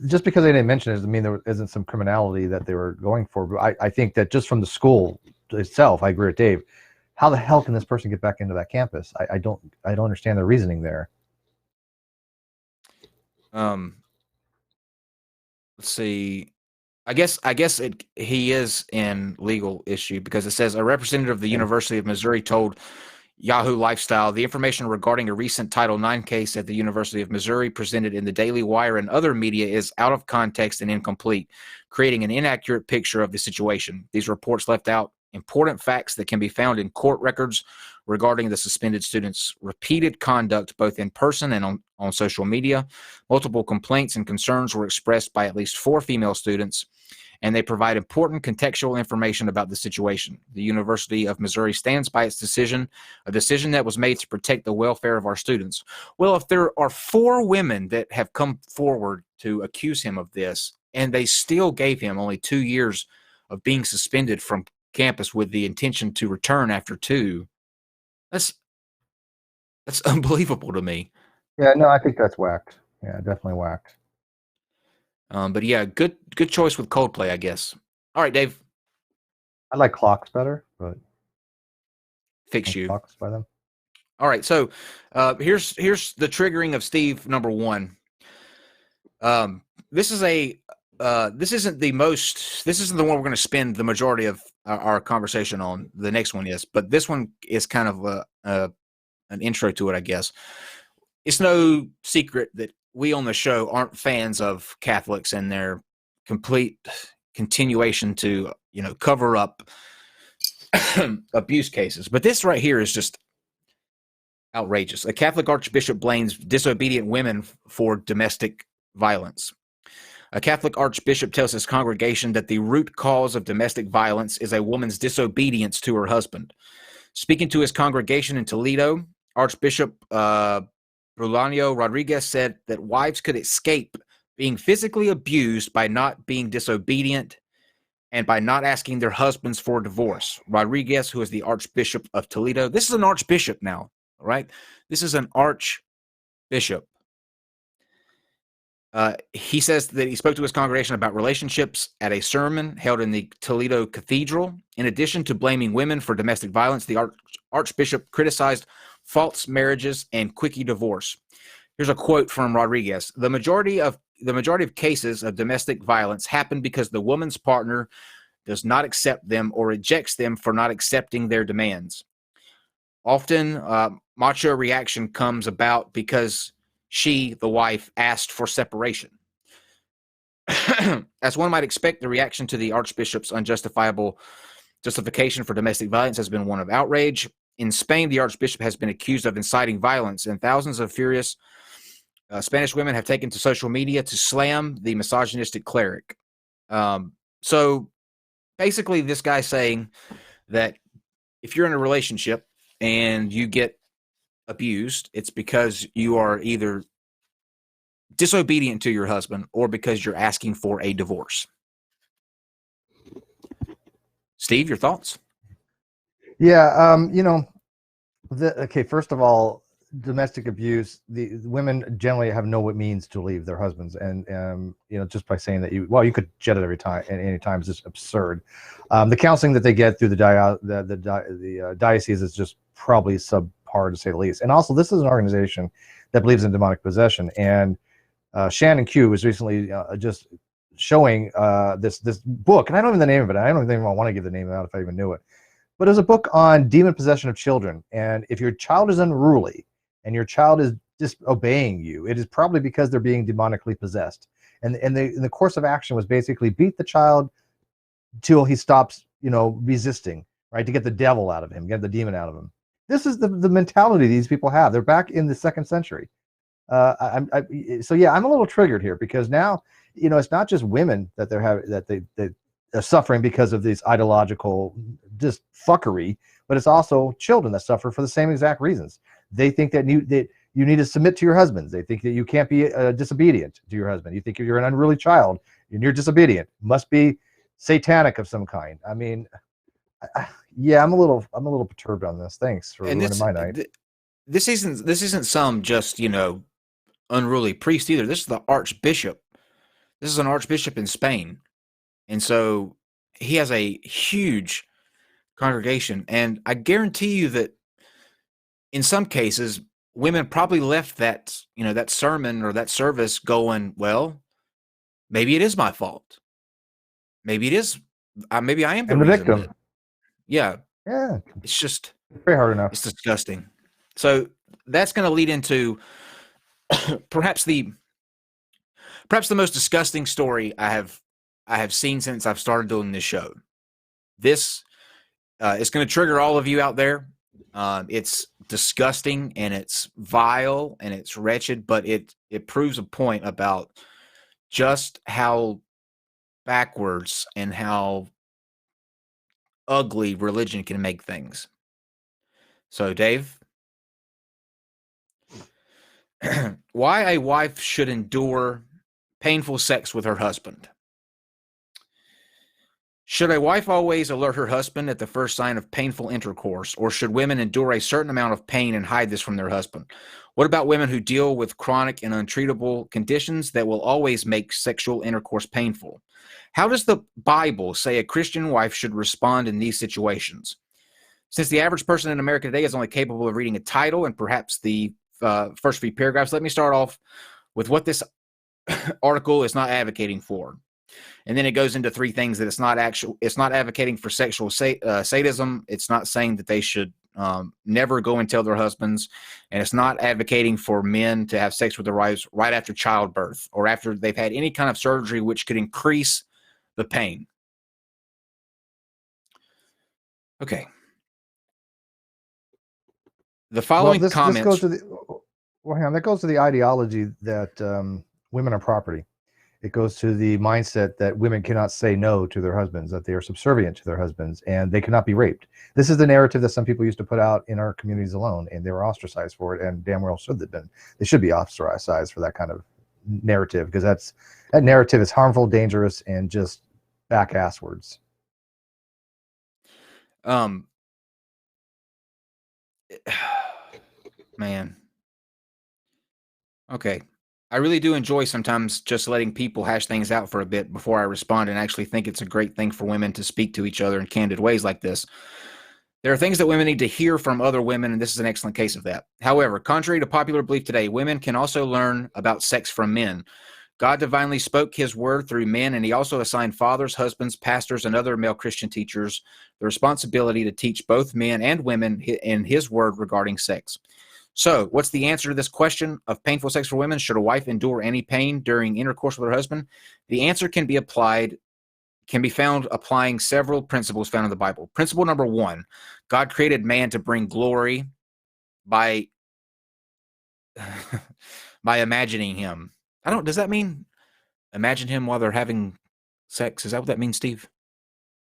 Speaker 2: just because they didn't mention it doesn't mean there isn't some criminality that they were going for. But I think that just from the school itself, I agree with Dave. How the hell can this person get back into that campus? I don't understand the reasoning there.
Speaker 1: Let's see. I guess he is in legal issue because it says a representative of the University of Missouri told Yahoo Lifestyle the information regarding a recent Title IX case at the University of Missouri presented in the Daily Wire and other media is out of context and incomplete, creating an inaccurate picture of the situation. These reports left out important facts that can be found in court records regarding the suspended student's repeated conduct, both in person and on social media. Multiple complaints and concerns were expressed by at least 4 female students, and they provide important contextual information about the situation. The University of Missouri stands by its decision, a decision that was made to protect the welfare of our students. Well, if there are 4 women that have come forward to accuse him of this, and they still gave him only 2 years of being suspended from campus with the intention to return after 2, that's unbelievable to me.
Speaker 2: Yeah, no, I think that's whacked. Yeah, definitely whacked.
Speaker 1: But yeah, good choice with Coldplay, I guess. All right, Dave.
Speaker 2: I like Clocks better, but
Speaker 1: Fix You.
Speaker 2: Clocks by them.
Speaker 1: All right, so here's the triggering of Steve number 1. This is a this isn't the one we're going to spend the majority of our conversation on. The next one is, but this one is kind of an intro to it, I guess. It's no secret that we on the show aren't fans of Catholics and their complete continuation to, cover up abuse cases. But this right here is just outrageous. A Catholic archbishop blames disobedient women for domestic violence. A Catholic archbishop tells his congregation that the root cause of domestic violence is a woman's disobedience to her husband. Speaking to his congregation in Toledo, Archbishop Brulanio Rodriguez said that wives could escape being physically abused by not being disobedient and by not asking their husbands for divorce. Rodriguez, who is the Archbishop of Toledo, this is an archbishop now, right? This is an archbishop. He says that he spoke to his congregation about relationships at a sermon held in the Toledo Cathedral. In addition to blaming women for domestic violence, the Archbishop criticized false marriages and quickie divorce. Here's a quote from Rodriguez. The majority of cases of domestic violence happen because the woman's partner does not accept them or rejects them for not accepting their demands. Often, macho reaction comes about because she, the wife, asked for separation. As one might expect, the reaction to the Archbishop's unjustifiable justification for domestic violence has been one of outrage. In Spain, the Archbishop has been accused of inciting violence, and thousands of furious Spanish women have taken to social media to slam the misogynistic cleric. So basically, this guy's saying that if you're in a relationship and you get abused, it's because you are either disobedient to your husband or because you're asking for a divorce. Steve, your thoughts?
Speaker 2: Yeah, okay, first of all, domestic abuse, the women generally have no what means to leave their husbands, and just by saying that you could jet it every time at any time is just absurd. The counseling that they get through the diocese is just probably subpar to say the least. And also, this is an organization that believes in demonic possession, and Shannon Q was recently just showing this book, and I don't even know the name of it. I don't even want to give the name out if I even knew it. But it was a book on demon possession of children. And if your child is unruly and your child is disobeying you, it is probably because they're being demonically possessed. And the course of action was basically beat the child till he stops, resisting, right? To get the devil out of him, get the demon out of him. This is the mentality these people have. They're back in the 2nd century. I'm a little triggered here because now, it's not just women that they're having, that they're suffering because of these ideological just fuckery, but it's also children that suffer for the same exact reasons. They think that you need to submit to your husbands. They think that you can't be disobedient to your husband. You think if you're an unruly child and you're disobedient, must be satanic of some kind. I mean, I'm a little perturbed on this. Thanks for ruining my night.
Speaker 1: This isn't some just unruly priest either. This is the archbishop. This is an archbishop in Spain, and so he has a huge congregation. And I guarantee you that in some cases, women probably left that sermon or that service going, well, maybe it is my fault. Maybe it is. Maybe I am the
Speaker 2: victim.
Speaker 1: Yeah. It's just
Speaker 2: very hard enough.
Speaker 1: It's disgusting. So that's going to lead into perhaps the most disgusting story I have seen since I've started doing this show. This is going to trigger all of you out there. It's disgusting and it's vile and it's wretched, but it proves a point about just how backwards and how ugly religion can make things. So, Dave, why a wife should endure painful sex with her husband. Should a wife always alert her husband at the first sign of painful intercourse, or should women endure a certain amount of pain and hide this from their husband? What about women who deal with chronic and untreatable conditions that will always make sexual intercourse painful? How does the Bible say a Christian wife should respond in these situations? Since the average person in America today is only capable of reading a title and perhaps the first few paragraphs, let me start off with what this article is not advocating for. And then it goes into three things that it's not advocating for sexual sadism. It's not saying that they should never go and tell their husbands. And it's not advocating for men to have sex with their wives right after childbirth or after they've had any kind of surgery which could increase the pain. Okay. The following comments.
Speaker 2: This goes to that goes to the ideology that women are property. It goes to the mindset that women cannot say no to their husbands, that they are subservient to their husbands, and they cannot be raped. This is the narrative that some people used to put out in our communities alone, and they were ostracized for it, and damn well should have been. They should be ostracized for that kind of narrative, because that narrative is harmful, dangerous, and just back-ass words.
Speaker 1: Man. Okay. I really do enjoy sometimes just letting people hash things out for a bit before I respond, and actually think it's a great thing for women to speak to each other in candid ways like this. There are things that women need to hear from other women, and this is an excellent case of that. However, contrary to popular belief today, women can also learn about sex from men. God divinely spoke his word through men, and he also assigned fathers, husbands, pastors, and other male Christian teachers the responsibility to teach both men and women in his word regarding sex. So, what's the answer to this question of painful sex for women? Should a wife endure any pain during intercourse with her husband? The answer can be found applying several principles found in the Bible. Principle number 1, God created man to bring glory by imagining him. Does that mean imagine him while they're having sex? Is that what that means, Steve?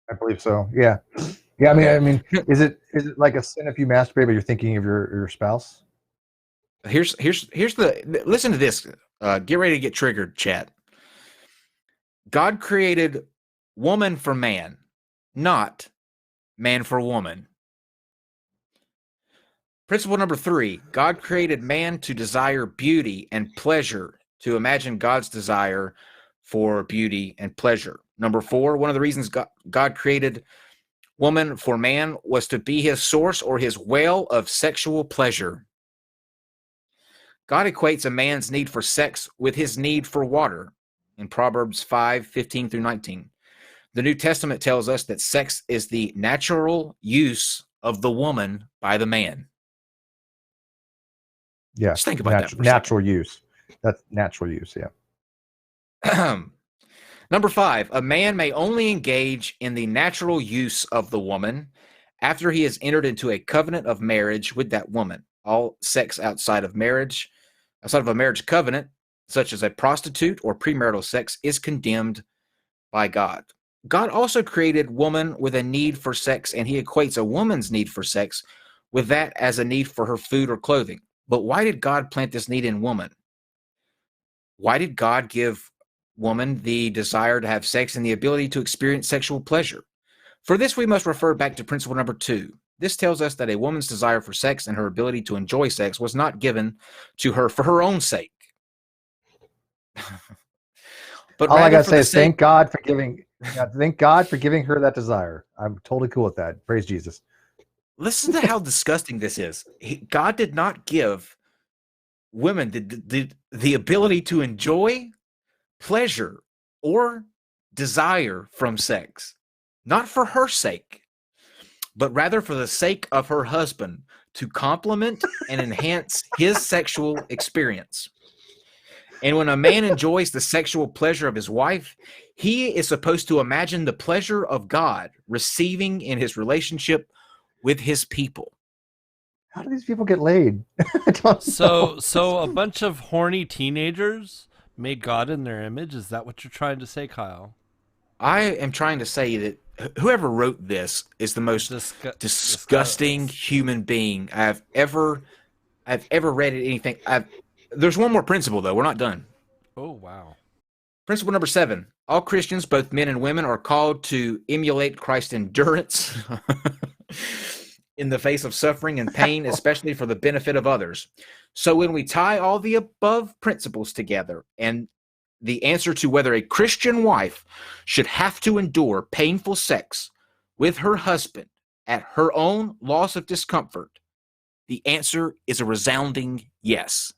Speaker 2: I believe so. Yeah. Yeah. I mean, is it like a sin if you masturbate, but you're thinking of your spouse?
Speaker 1: Here's the listen to this. Get ready to get triggered, chat. God created woman for man, not man for woman. Principle number 3, God created man to desire beauty and pleasure, to imagine God's desire for beauty and pleasure. Number 4, one of the reasons God created woman for man was to be his source or his well of sexual pleasure. God equates a man's need for sex with his need for water in Proverbs 5:15 through 19. The New Testament tells us that sex is the natural use of the woman by the man.
Speaker 2: Yeah.
Speaker 1: Just think about that.
Speaker 2: Natural use. That's natural use, yeah.
Speaker 1: Number 5, a man may only engage in the natural use of the woman after he has entered into a covenant of marriage with that woman. All sex outside of a marriage covenant, such as a prostitute or premarital sex, is condemned by God. God also created woman with a need for sex, and he equates a woman's need for sex with that as a need for her food or clothing. But why did God plant this need in woman? Why did God give woman the desire to have sex and the ability to experience sexual pleasure? For this, we must refer back to principle number 2. This tells us that a woman's desire for sex and her ability to enjoy sex was not given to her for her own sake. But
Speaker 2: all I gotta say is thank God for giving her that desire. I'm totally cool with that. Praise Jesus.
Speaker 1: Listen to how disgusting this is. God did not give women the ability to enjoy pleasure or desire from sex, not for her sake, but rather for the sake of her husband, to complement and enhance his sexual experience. And when a man enjoys the sexual pleasure of his wife, he is supposed to imagine the pleasure of God receiving in his relationship with his people.
Speaker 2: How do these people get laid?
Speaker 3: So a bunch of horny teenagers made God in their image? Is that what you're trying to say, Kyle?
Speaker 1: I am trying to say that whoever wrote this is the most disgusting human being I've ever read anything. There's one more principle, though. We're not done.
Speaker 3: Oh, wow.
Speaker 1: Principle number 7. All Christians, both men and women, are called to emulate Christ's endurance in the face of suffering and pain, especially for the benefit of others. So when we tie all the above principles together and the answer to whether a Christian wife should have to endure painful sex with her husband at her own loss of discomfort, the answer is a resounding yes.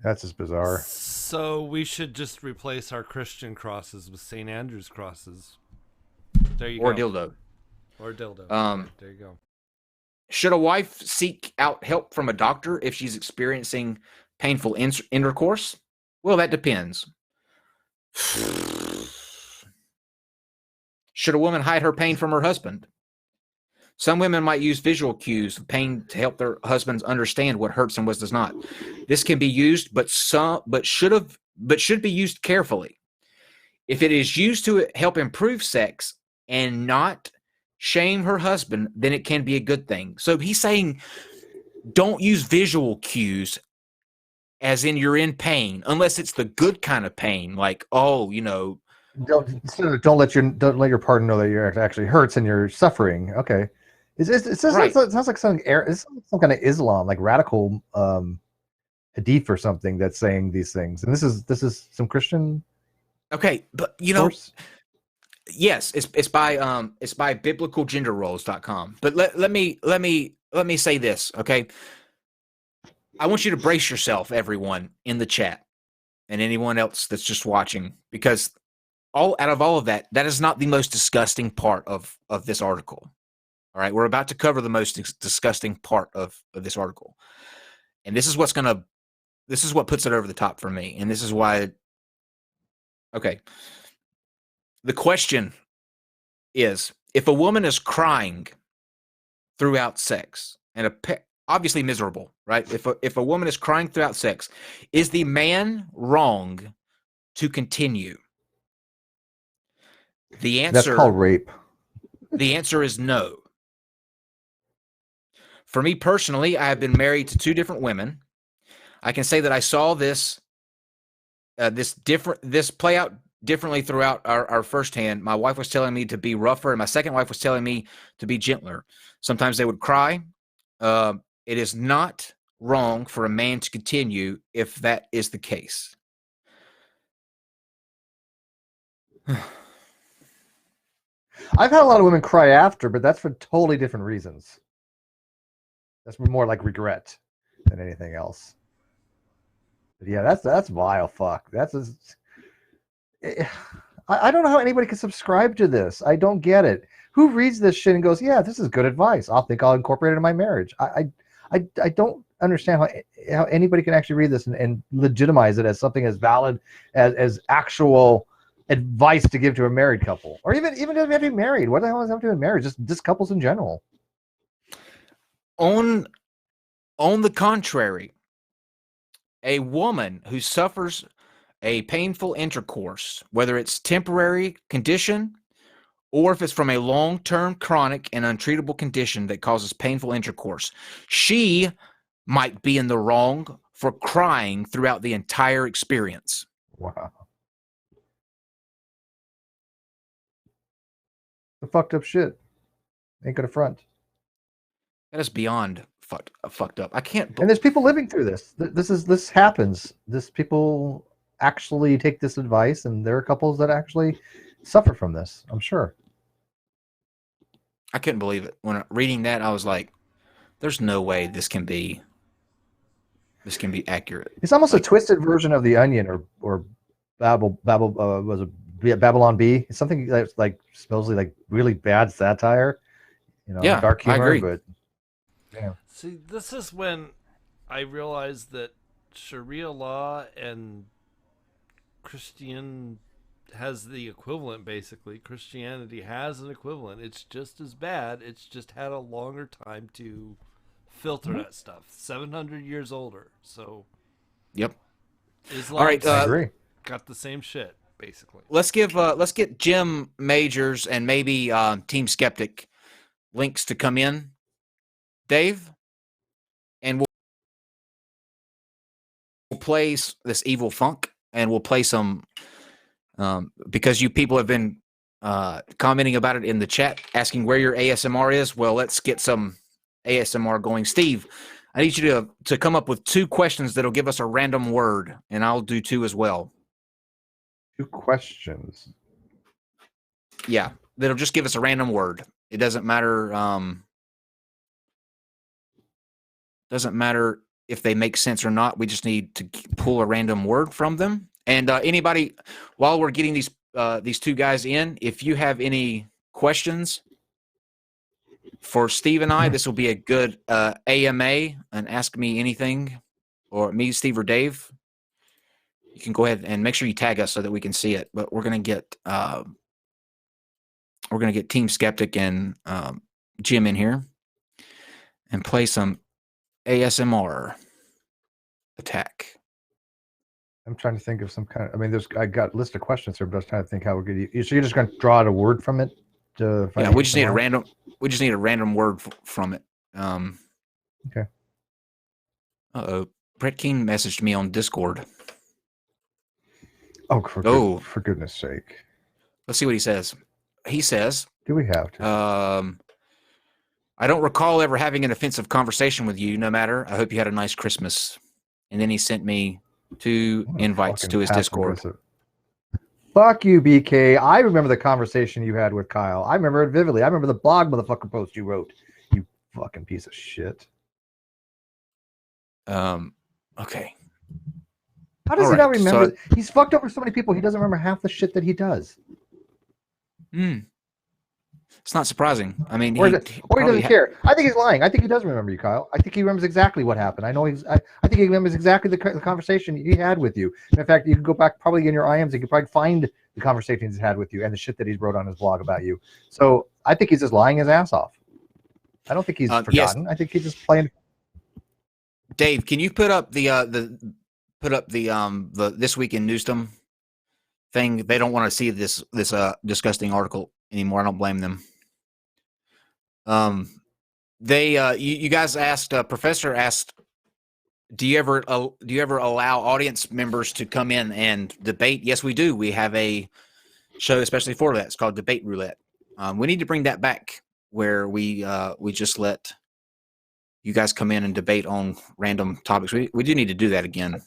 Speaker 2: That's just bizarre.
Speaker 3: So we should just replace our Christian crosses with St. Andrew's crosses. There you
Speaker 1: Or
Speaker 3: go.
Speaker 1: dildo.
Speaker 3: Or dildo. There you go.
Speaker 1: Should a wife seek out help from a doctor if she's experiencing painful intercourse? Well, that depends. Should a woman hide her pain from her husband? Some women might use visual cues of pain to help their husbands understand what hurts and what does not. This can be used, but should be used carefully. If it is used to help improve sex and not shame her husband, then it can be a good thing. So he's saying, don't use visual cues, as in you're in pain, unless it's the good kind of pain, like
Speaker 2: don't let your partner know that you're actually hurts and you're suffering. Okay. It sounds like some kind of Islam, like radical hadith or something that's saying these things. And this is some Christian.
Speaker 1: Okay, but yes, it's by biblicalgenderroles.com. But let me say this, okay? I want you to brace yourself, everyone in the chat, and anyone else that's just watching, because out of all of that is not the most disgusting part of this article. All right, we're about to cover the most disgusting part of this article. And this is what puts it over the top for me. And this is why, okay. The question is, if a woman is crying throughout sex and obviously miserable, right? If a woman is crying throughout sex, is the man wrong to continue? The answer,
Speaker 2: that's called rape.
Speaker 1: The answer is no. For me personally, I have been married to 2 different women. I can say that I saw this play out differently throughout our first hand. My wife was telling me to be rougher, and my second wife was telling me to be gentler. Sometimes they would cry. It is not wrong for a man to continue if that is the case.
Speaker 2: I've had a lot of women cry after, but that's for totally different reasons. That's more like regret than anything else. But yeah, that's vile. Fuck. I don't know how anybody can subscribe to this. I don't get it. Who reads this shit and goes, "Yeah, this is good advice. I'll incorporate it in my marriage." I don't understand how anybody can actually read this and legitimize it as something as valid as actual advice to give to a married couple, or even if you have to be married. What the hell does that have to do with marriage? Just couples in general.
Speaker 1: On the contrary, a woman who suffers a painful intercourse, whether it's temporary condition or if it's from a long-term chronic and untreatable condition that causes painful intercourse, she might be in the wrong for crying throughout the entire experience.
Speaker 2: Wow. The fucked up shit. Ain't gonna front.
Speaker 1: That is beyond fucked up. I can't.
Speaker 2: And there's people living through this. This happens. People actually take this advice, and there are couples that actually suffer from this. I'm sure.
Speaker 1: I couldn't believe it when reading that. I was like, "There's no way this can be accurate."
Speaker 2: It's almost a twisted version of The Onion or was it Babylon Bee? It's something that's like supposedly like really bad satire.
Speaker 1: Yeah,
Speaker 2: dark humor.
Speaker 1: I agree.
Speaker 2: But yeah.
Speaker 3: See, this is when I realized that Sharia law and Christian has the equivalent, basically. Christianity has an equivalent. It's just as bad. It's just had a longer time to filter that stuff. 700 years older. So,
Speaker 1: yep.
Speaker 3: Islam
Speaker 1: All right,
Speaker 2: I agree.
Speaker 3: Got the same shit, basically.
Speaker 1: Let's get Jim Majors and maybe Team Skeptic links to come in, Dave, and we'll play this evil funk, and we'll play some because you people have been commenting about it in the chat, asking where your ASMR is. Well, let's get some ASMR going. Steve, I need you to come up with 2 questions that'll give us a random word, and I'll do 2 as well.
Speaker 2: 2 questions.
Speaker 1: Yeah, that'll just give us a random word. It doesn't matter. Doesn't matter if they make sense or not. We just need to pull a random word from them. And anybody, while we're getting these two guys in, if you have any questions for Steve and I, this will be a good AMA, and Ask Me Anything, or me, Steve, or Dave. You can go ahead and make sure you tag us so that we can see it. But we're gonna get Team Skeptic and Jim in here and play some ASMR attack.
Speaker 2: I'm trying to think of some kind of. I mean, I got a list of questions here, but I was trying to think how we could. So you're just going to draw out a word from it?
Speaker 1: Yeah, we just need a random. We just need a random word from it.
Speaker 2: Okay.
Speaker 1: Brett King messaged me on Discord.
Speaker 2: Oh, for goodness sake!
Speaker 1: Let's see what he says. He says,
Speaker 2: "Do we have to?"
Speaker 1: I don't recall ever having an offensive conversation with you. No matter. I hope you had a nice Christmas. And then he sent me 2 invites to his Discord.
Speaker 2: Fuck you, BK. I remember the conversation you had with Kyle. I remember it vividly. I remember the blog motherfucker post you wrote. You fucking piece of shit.
Speaker 1: Okay.
Speaker 2: How does he not remember? He's fucked over so many people. He doesn't remember half the shit that he does.
Speaker 1: It's not surprising. I mean,
Speaker 2: or he doesn't care. I think he's lying. I think he does remember you, Kyle. I think he remembers exactly what happened. I know I think he remembers exactly the conversation he had with you. And in fact, you can go back probably in your IMs. You can probably find the conversations he's had with you and the shit that he's wrote on his blog about you. So I think he's just lying his ass off. I don't think he's forgotten. Yes. I think he's just playing.
Speaker 1: Dave, can you put up the This Week in Newsdom thing? They don't want to see this disgusting article anymore. I don't blame them. You guys asked, Professor asked, do you ever allow audience members to come in and debate? Yes, we do. We have a show especially for that. It's called Debate Roulette. We need to bring that back where we just let you guys come in and debate on random topics. We do need to do that again.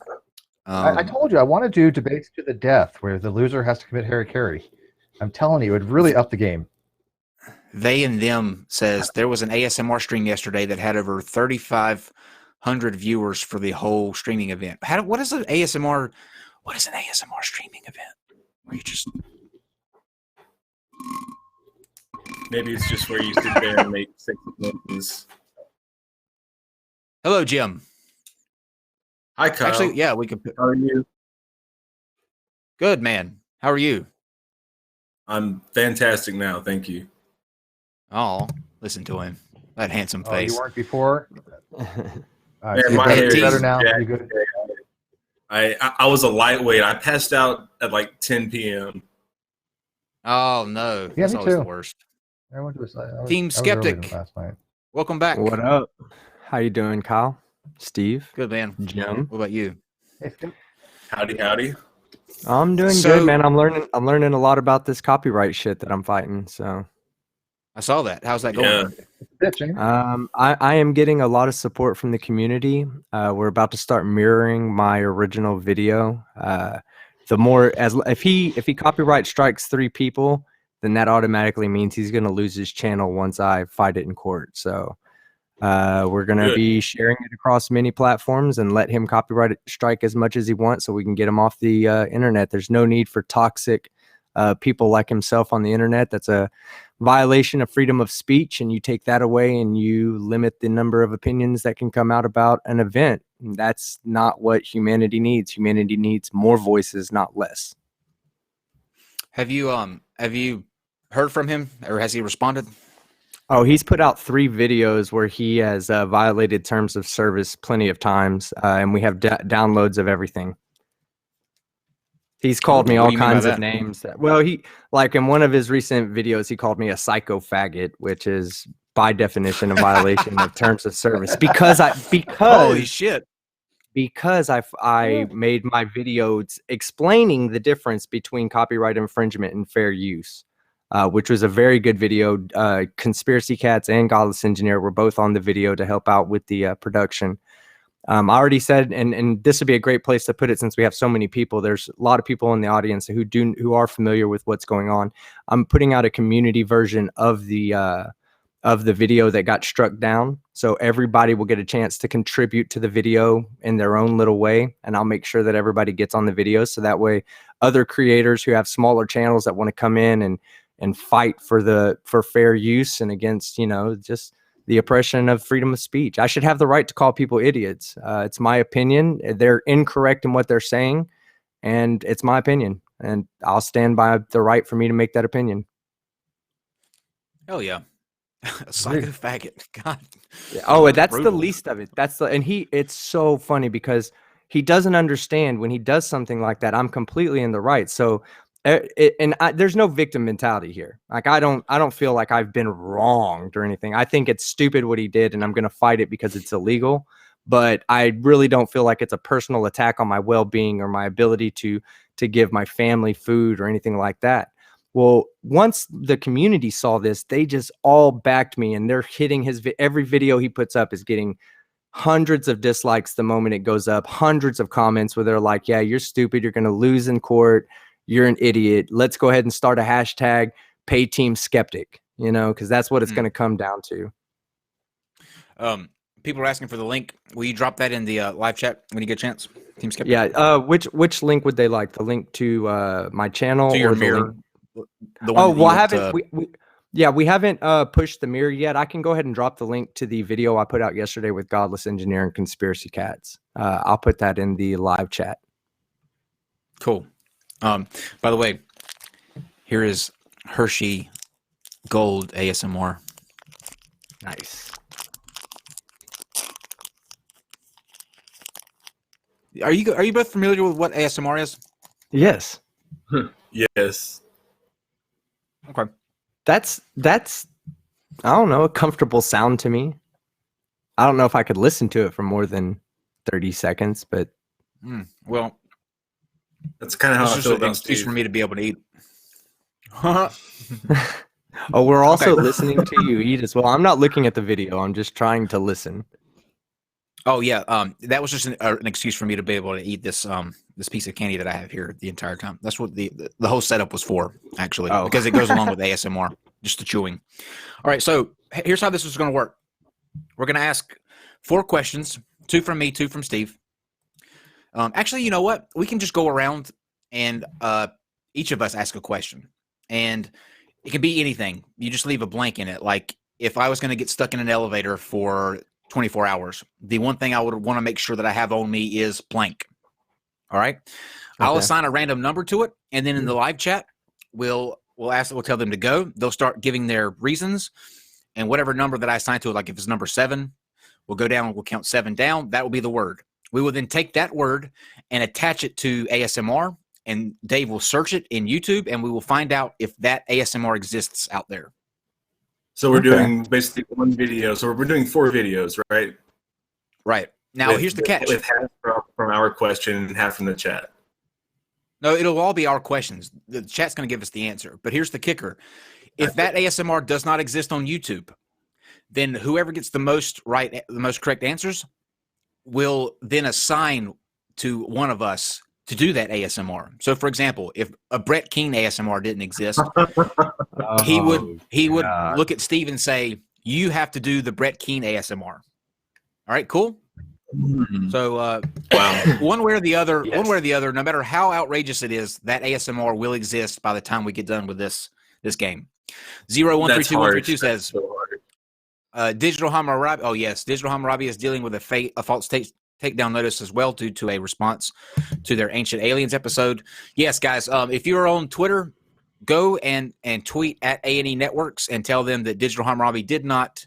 Speaker 2: I told you I want to do debates to the death where the loser has to commit hara-kiri. I'm telling you, it would really up the game.
Speaker 1: They and Them says there was an ASMR stream yesterday that had over 3,500 viewers for the whole streaming event. What is an ASMR streaming event? Where you just
Speaker 18: maybe it's just where you sit there and make sexy noises.
Speaker 1: Hello, Jim.
Speaker 18: Hi, Kyle.
Speaker 1: Actually, yeah, we could.
Speaker 18: How are you?
Speaker 1: Good, man. How are you?
Speaker 18: I'm fantastic now. Thank you.
Speaker 1: Oh, listen to him. That handsome face.
Speaker 2: You weren't before?
Speaker 18: Man, my hair is better now. You good? I was a lightweight. I passed out at like 10 p.m.
Speaker 1: Oh, no.
Speaker 2: Yeah,
Speaker 1: That's always the worst. Team Skeptic.
Speaker 2: Last night.
Speaker 1: Welcome back.
Speaker 19: What up? How you doing, Kyle? Steve?
Speaker 1: Good, man.
Speaker 19: Jim?
Speaker 1: What about you?
Speaker 18: Howdy.
Speaker 19: I'm doing good, man. I'm learning a lot about this copyright shit that I'm fighting. So
Speaker 1: I saw that. How's that going?
Speaker 19: Yeah. I am getting a lot of support from the community. We're about to start mirroring my original video. If he copyright strikes 3 people, then that automatically means he's going to lose his channel once I fight it in court. So we're going to be sharing it across many platforms and let him copyright strike as much as he wants so we can get him off the internet. There's no need for toxic people like himself on the internet. That's a violation of freedom of speech, and you take that away and you limit the number of opinions that can come out about an event. And that's not what humanity needs. Humanity needs more voices, not less.
Speaker 1: Have you heard from him, or has he responded?
Speaker 19: Oh, he's put out 3 videos where he has violated terms of service plenty of times, and we have downloads of everything. He's called me all kinds of names. Well, he, like in one of his recent videos, he called me a psycho faggot, which is by definition a violation of terms of service.
Speaker 1: Holy shit.
Speaker 19: Because I made my videos explaining the difference between copyright infringement and fair use. Which was a very good video. Conspiracy Cats and Godless Engineer were both on the video to help out with the production. I already said, and this would be a great place to put it since we have so many people. There's a lot of people in the audience who are familiar with what's going on. I'm putting out a community version of the of the video that got struck down. So everybody will get a chance to contribute to the video in their own little way. And I'll make sure that everybody gets on the video. So that way other creators who have smaller channels that want to come in and fight for fair use and against, just the oppression of freedom of speech. I should have the right to call people idiots. It's my opinion. They're incorrect in what they're saying, and it's my opinion. And I'll stand by the right for me to make that opinion.
Speaker 1: Hell yeah. A psycho faggot. God.
Speaker 19: Yeah. Oh, that's brutal. The least of it. It's so funny because he doesn't understand when he does something like that. I'm completely in the right. So there's no victim mentality here. Like I don't feel like I've been wronged or anything. I think it's stupid what he did, and I'm going to fight it because it's illegal. But I really don't feel like it's a personal attack on my well-being or my ability to give my family food or anything like that. Well, once the community saw this, they just all backed me, and they're hitting every video he puts up is getting hundreds of dislikes the moment it goes up, hundreds of comments where they're like, yeah, you're stupid. You're going to lose in court. You're an idiot. Let's go ahead and start a hashtag, pay team skeptic, because that's what it's going to come down to.
Speaker 1: People are asking for the link. Will you drop that in the live chat when you get a chance? Team skeptic.
Speaker 19: Yeah. Which link would they like? The link to my channel
Speaker 1: to your
Speaker 19: or
Speaker 1: mirror?
Speaker 19: We haven't pushed the mirror yet. I can go ahead and drop the link to the video I put out yesterday with Godless Engineer and Conspiracy Cats. I'll put that in the live chat.
Speaker 1: Cool. By the way, here is Hershey Gold ASMR.
Speaker 19: Nice.
Speaker 1: Are you both familiar with what ASMR is?
Speaker 19: Yes.
Speaker 18: Yes.
Speaker 1: Okay.
Speaker 19: That's I don't know, a comfortable sound to me. I don't know if I could listen to it for more than 30 seconds, but
Speaker 1: well,
Speaker 18: that's kind of how I feel about
Speaker 1: excuse for me to be able to eat.
Speaker 19: Oh, we're also listening to you eat as well. I'm not looking at the video. I'm just trying to listen.
Speaker 1: Oh yeah, that was just an excuse for me to be able to eat this this piece of candy that I have here the entire time. That's what the whole setup was for, actually, because it goes along with ASMR, just the chewing. All right, so here's how this is going to work. We're going to ask 4 questions, 2 from me, 2 from Steve. Actually, you know what? We can just go around and each of us ask a question, and it can be anything. You just leave a blank in it. Like if I was going to get stuck in an elevator for 24 hours, the one thing I would want to make sure that I have on me is blank. All right. Okay. I'll assign a random number to it, and then in the live chat, we'll tell them to go. They'll start giving their reasons, and whatever number that I assign to it, like if it's number 7, we'll go down, we'll count 7 down. That will be the word. We will then take that word and attach it to ASMR, and Dave will search it in YouTube, and we will find out if that ASMR exists out there.
Speaker 18: So we're doing basically 1 video. So we're doing 4 videos, right?
Speaker 1: Right. Now, here's the catch.
Speaker 18: With half from our question and half from the chat.
Speaker 1: No, it'll all be our questions. The chat's going to give us the answer. But here's the kicker. If that ASMR does not exist on YouTube, then whoever gets the most correct answers will then assign to one of us to do that ASMR. So, for example, if a Brett Keane ASMR didn't exist, he would look at Steve and say, "You have to do the Brett Keane ASMR." All right, cool. So, one way or the other, no matter how outrageous it is, that ASMR will exist by the time we get done with this game. 0132 says, Digital Hammurabi. Oh yes, Digital Hammurabi is dealing with a false takedown notice as well due to a response to their Ancient Aliens episode. Yes, guys, if you're on Twitter, go and tweet at A&E Networks and tell them that Digital Hammurabi did not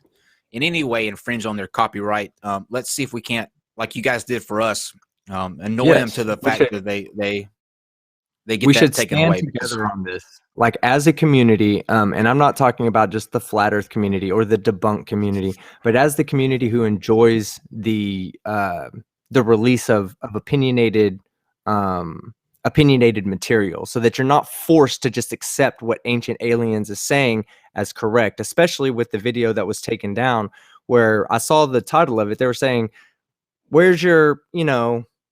Speaker 1: in any way infringe on their copyright. Let's see if we can't, like you guys did for us, annoy them to the fact that they get that taken away.
Speaker 19: We should stand together on this, like as a community, and I'm not talking about just the Flat Earth community or the debunk community, but as the community who enjoys the release of opinionated material, so that you're not forced to just accept what Ancient Aliens is saying as correct, especially with the video that was taken down, where I saw the title of it. They were saying, where's your,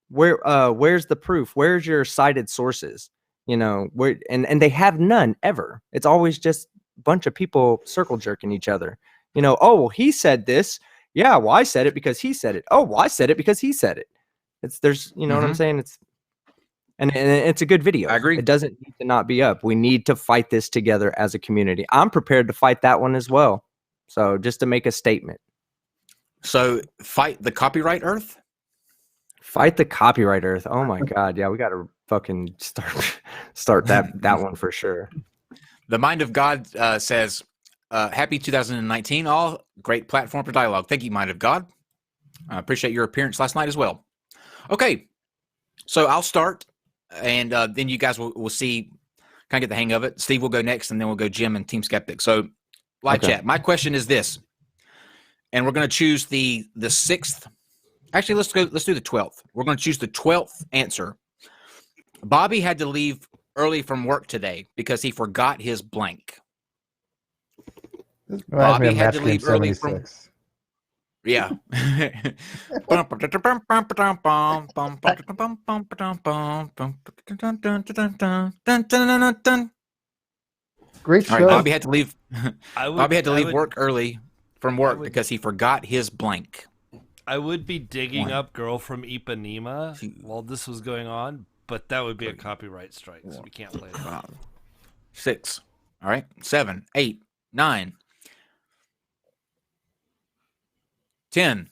Speaker 19: where's the proof? Where's your cited sources? And they have none ever. It's always just a bunch of people circle jerking each other. Oh, well, he said this. Yeah, well, I said it because he said it. Oh, well, I said it because he said it. There's what I'm saying? And it's a good video.
Speaker 1: I agree.
Speaker 19: It doesn't need to not be up. We need to fight this together as a community. I'm prepared to fight that one as well. So just to make a statement.
Speaker 1: So fight the copyright Earth?
Speaker 19: Fight the copyright Earth. Oh my God. Yeah, we got to fucking start that one for sure.
Speaker 1: The Mind of God says, happy 2019, all. Great platform for dialogue. Thank you, Mind of God. I appreciate your appearance last night as well. Okay, so I'll start, and then you guys will see, kind of get the hang of it. Steve will go next, and then we'll go Jim and Team Skeptic. So, live chat. My question is this, and we're going to choose the 6th. Actually, let's do the 12th. We're going to choose the 12th answer. Bobby had to leave early from work today because he forgot his blank. Bobby had to leave early from. Yeah.
Speaker 2: Great show.
Speaker 1: All right, Bobby had to leave. Bobby had to leave work early from work because he forgot his blank.
Speaker 3: I would be digging up "Girl from Ipanema" while this was going on, but that would be a copyright strike, so we can't play that.
Speaker 1: 6. All right. 7, 8, 9, 10,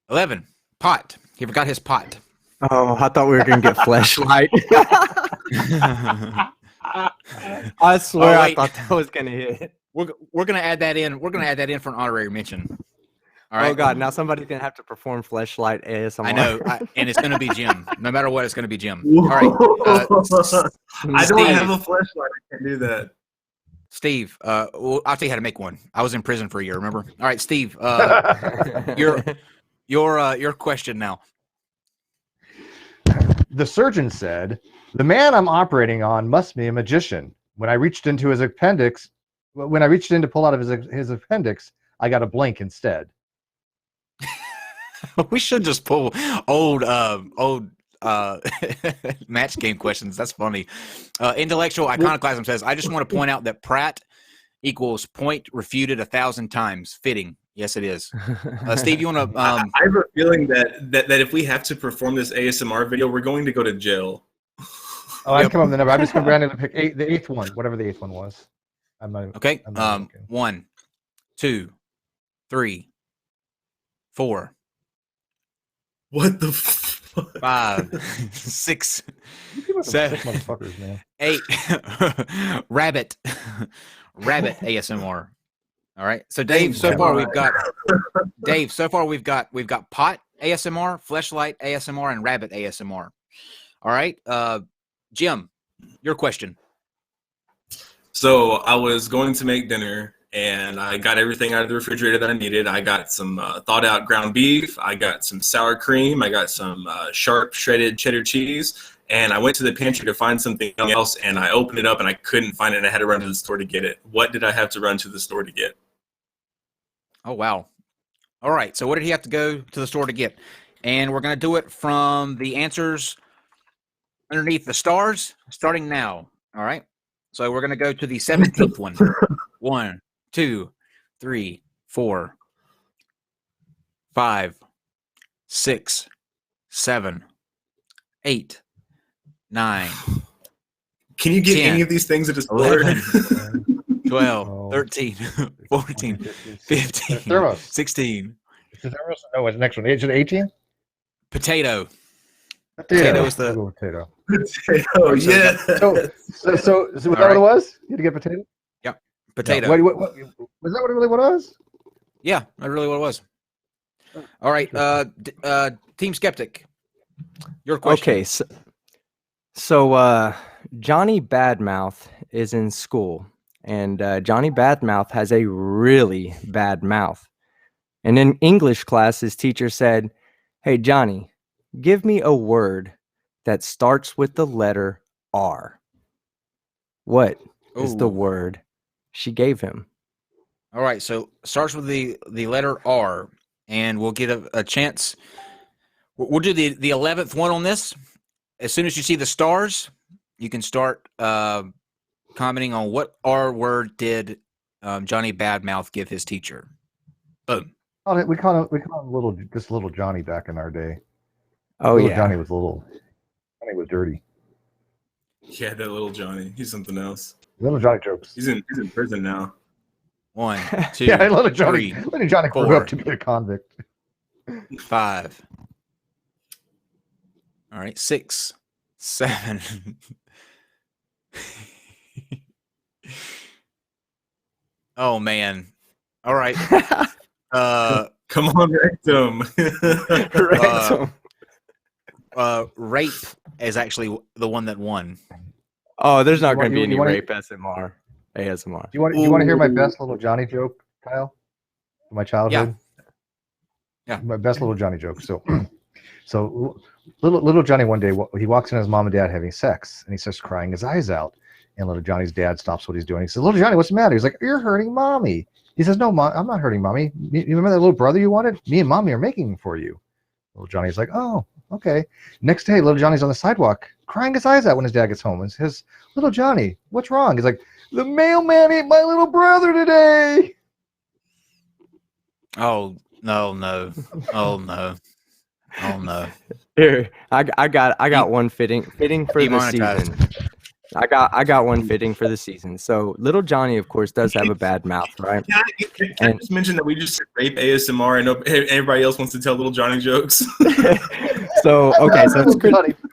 Speaker 1: 11. Pot. He forgot his pot.
Speaker 19: Oh, I thought we were gonna get fleshlight. I swear, I thought that was gonna hit.
Speaker 1: We're gonna add that in. We're gonna add that in for an honorary mention. All right.
Speaker 19: Oh God! Now somebody's gonna have to perform fleshlight ASMR.
Speaker 1: I know, and it's gonna be Jim. No matter what, it's gonna be Jim. All right.
Speaker 18: I don't have a fleshlight. I can't do that.
Speaker 1: Steve, well, I'll tell you how to make one. I was in prison for a year. Remember? All right, Steve. Your question now.
Speaker 2: The surgeon said, "The man I'm operating on must be a magician. When I reached into his appendix, to pull out of his appendix, I got a blank instead."
Speaker 1: We should just pull old match game questions. That's funny. Intellectual Iconoclasm says, I just want to point out that Pratt equals point refuted 1,000 times. Fitting. Yes, it is. Steve, you want to...
Speaker 18: I have a feeling that if we have to perform this ASMR video, we're going to go to jail.
Speaker 2: Oh, I come up with the number. I'm just going to pick the 8th one, whatever the 8th one was.
Speaker 1: Okay. 1, 2, 3, 4.
Speaker 18: What the fuck?
Speaker 1: 5, 6,
Speaker 2: You
Speaker 1: 7,
Speaker 2: sick motherfuckers, man.
Speaker 1: 8. Rabbit ASMR. All right. So Dave, so far we've got pot ASMR, fleshlight ASMR, and rabbit ASMR. All right. Jim, your question.
Speaker 18: So I was going to make dinner, and I got everything out of the refrigerator that I needed. I got some thawed out ground beef. I got some sour cream. I got some sharp shredded cheddar cheese. And I went to the pantry to find something else, and I opened it up, and I couldn't find it, and I had to run to the store to get it. What did I have to run to the store to get?
Speaker 1: Oh, wow. All right. So what did he have to go to the store to get? And we're going to do it from the answers underneath the stars, starting now. All right. So we're going to go to the 17th one. 1, 2, 3, 4, 5, 6, 7, 8, 9.
Speaker 18: Can you get
Speaker 1: 10,
Speaker 18: any of these things at a store?
Speaker 1: 12, 13, 14, 15, 16.
Speaker 2: Oh, what's the next one? Is it 18?
Speaker 1: Potato.
Speaker 2: Potato
Speaker 1: is the
Speaker 2: potato.
Speaker 18: Potato, yeah.
Speaker 2: So was that what it was? You had to get potato?
Speaker 1: Yeah, potato.
Speaker 2: No, what, was that what it really was?
Speaker 1: Yeah, that's really what it was. All right, Team Skeptic, your question.
Speaker 19: Okay, so Johnny Badmouth is in school, and Johnny Badmouth has a really bad mouth. And in English class, his teacher said, "Hey, Johnny, give me a word that starts with the letter R." What is the word she gave him?
Speaker 1: All right, so starts with the letter R, and we'll get a chance. We'll do the 11th one on this. As soon as you see the stars, you can start commenting on what R word did Johnny Badmouth give his teacher. Boom.
Speaker 2: We call him little Johnny back in our day.
Speaker 19: Oh
Speaker 2: little
Speaker 19: yeah.
Speaker 2: Johnny was dirty.
Speaker 18: Yeah, that little Johnny. He's something else.
Speaker 2: Little Johnny jokes.
Speaker 18: He's in prison now.
Speaker 1: 1, 2,
Speaker 2: Yeah, little Johnny.
Speaker 1: 3,
Speaker 2: Little Johnny grew
Speaker 1: 4,
Speaker 2: up to be a convict.
Speaker 1: 5. All right, 6, 7. Oh man. All right.
Speaker 18: Come on, Rectum.
Speaker 1: Rape is actually the one that won.
Speaker 19: Oh, there's not going to be any rape ASMR.
Speaker 2: Do you want to hear my best little Johnny joke, Kyle? From my childhood.
Speaker 1: Yeah.
Speaker 2: My best little Johnny joke. So little Johnny one day he walks in his mom and dad having sex and he starts crying his eyes out. And little Johnny's dad stops what he's doing. He says, "Little Johnny, what's the matter?" He's like, "You're hurting mommy." He says, "No, Mom, I'm not hurting mommy. You remember that little brother you wanted? Me and mommy are making him for you." Little Johnny's like, "Oh, okay." Next day, little Johnny's on the sidewalk crying his eyes out when his dad gets home and says, "Little Johnny, what's wrong?" He's like, "The mailman ate my little brother today."
Speaker 1: Oh no. Oh no. Oh no.
Speaker 19: Here, I got one fitting for the season. I got one fitting for the season. So little Johnny, of course, does have a bad mouth, right?
Speaker 18: Can I just mention that we just said rape ASMR and everybody else wants to tell little Johnny jokes?
Speaker 19: So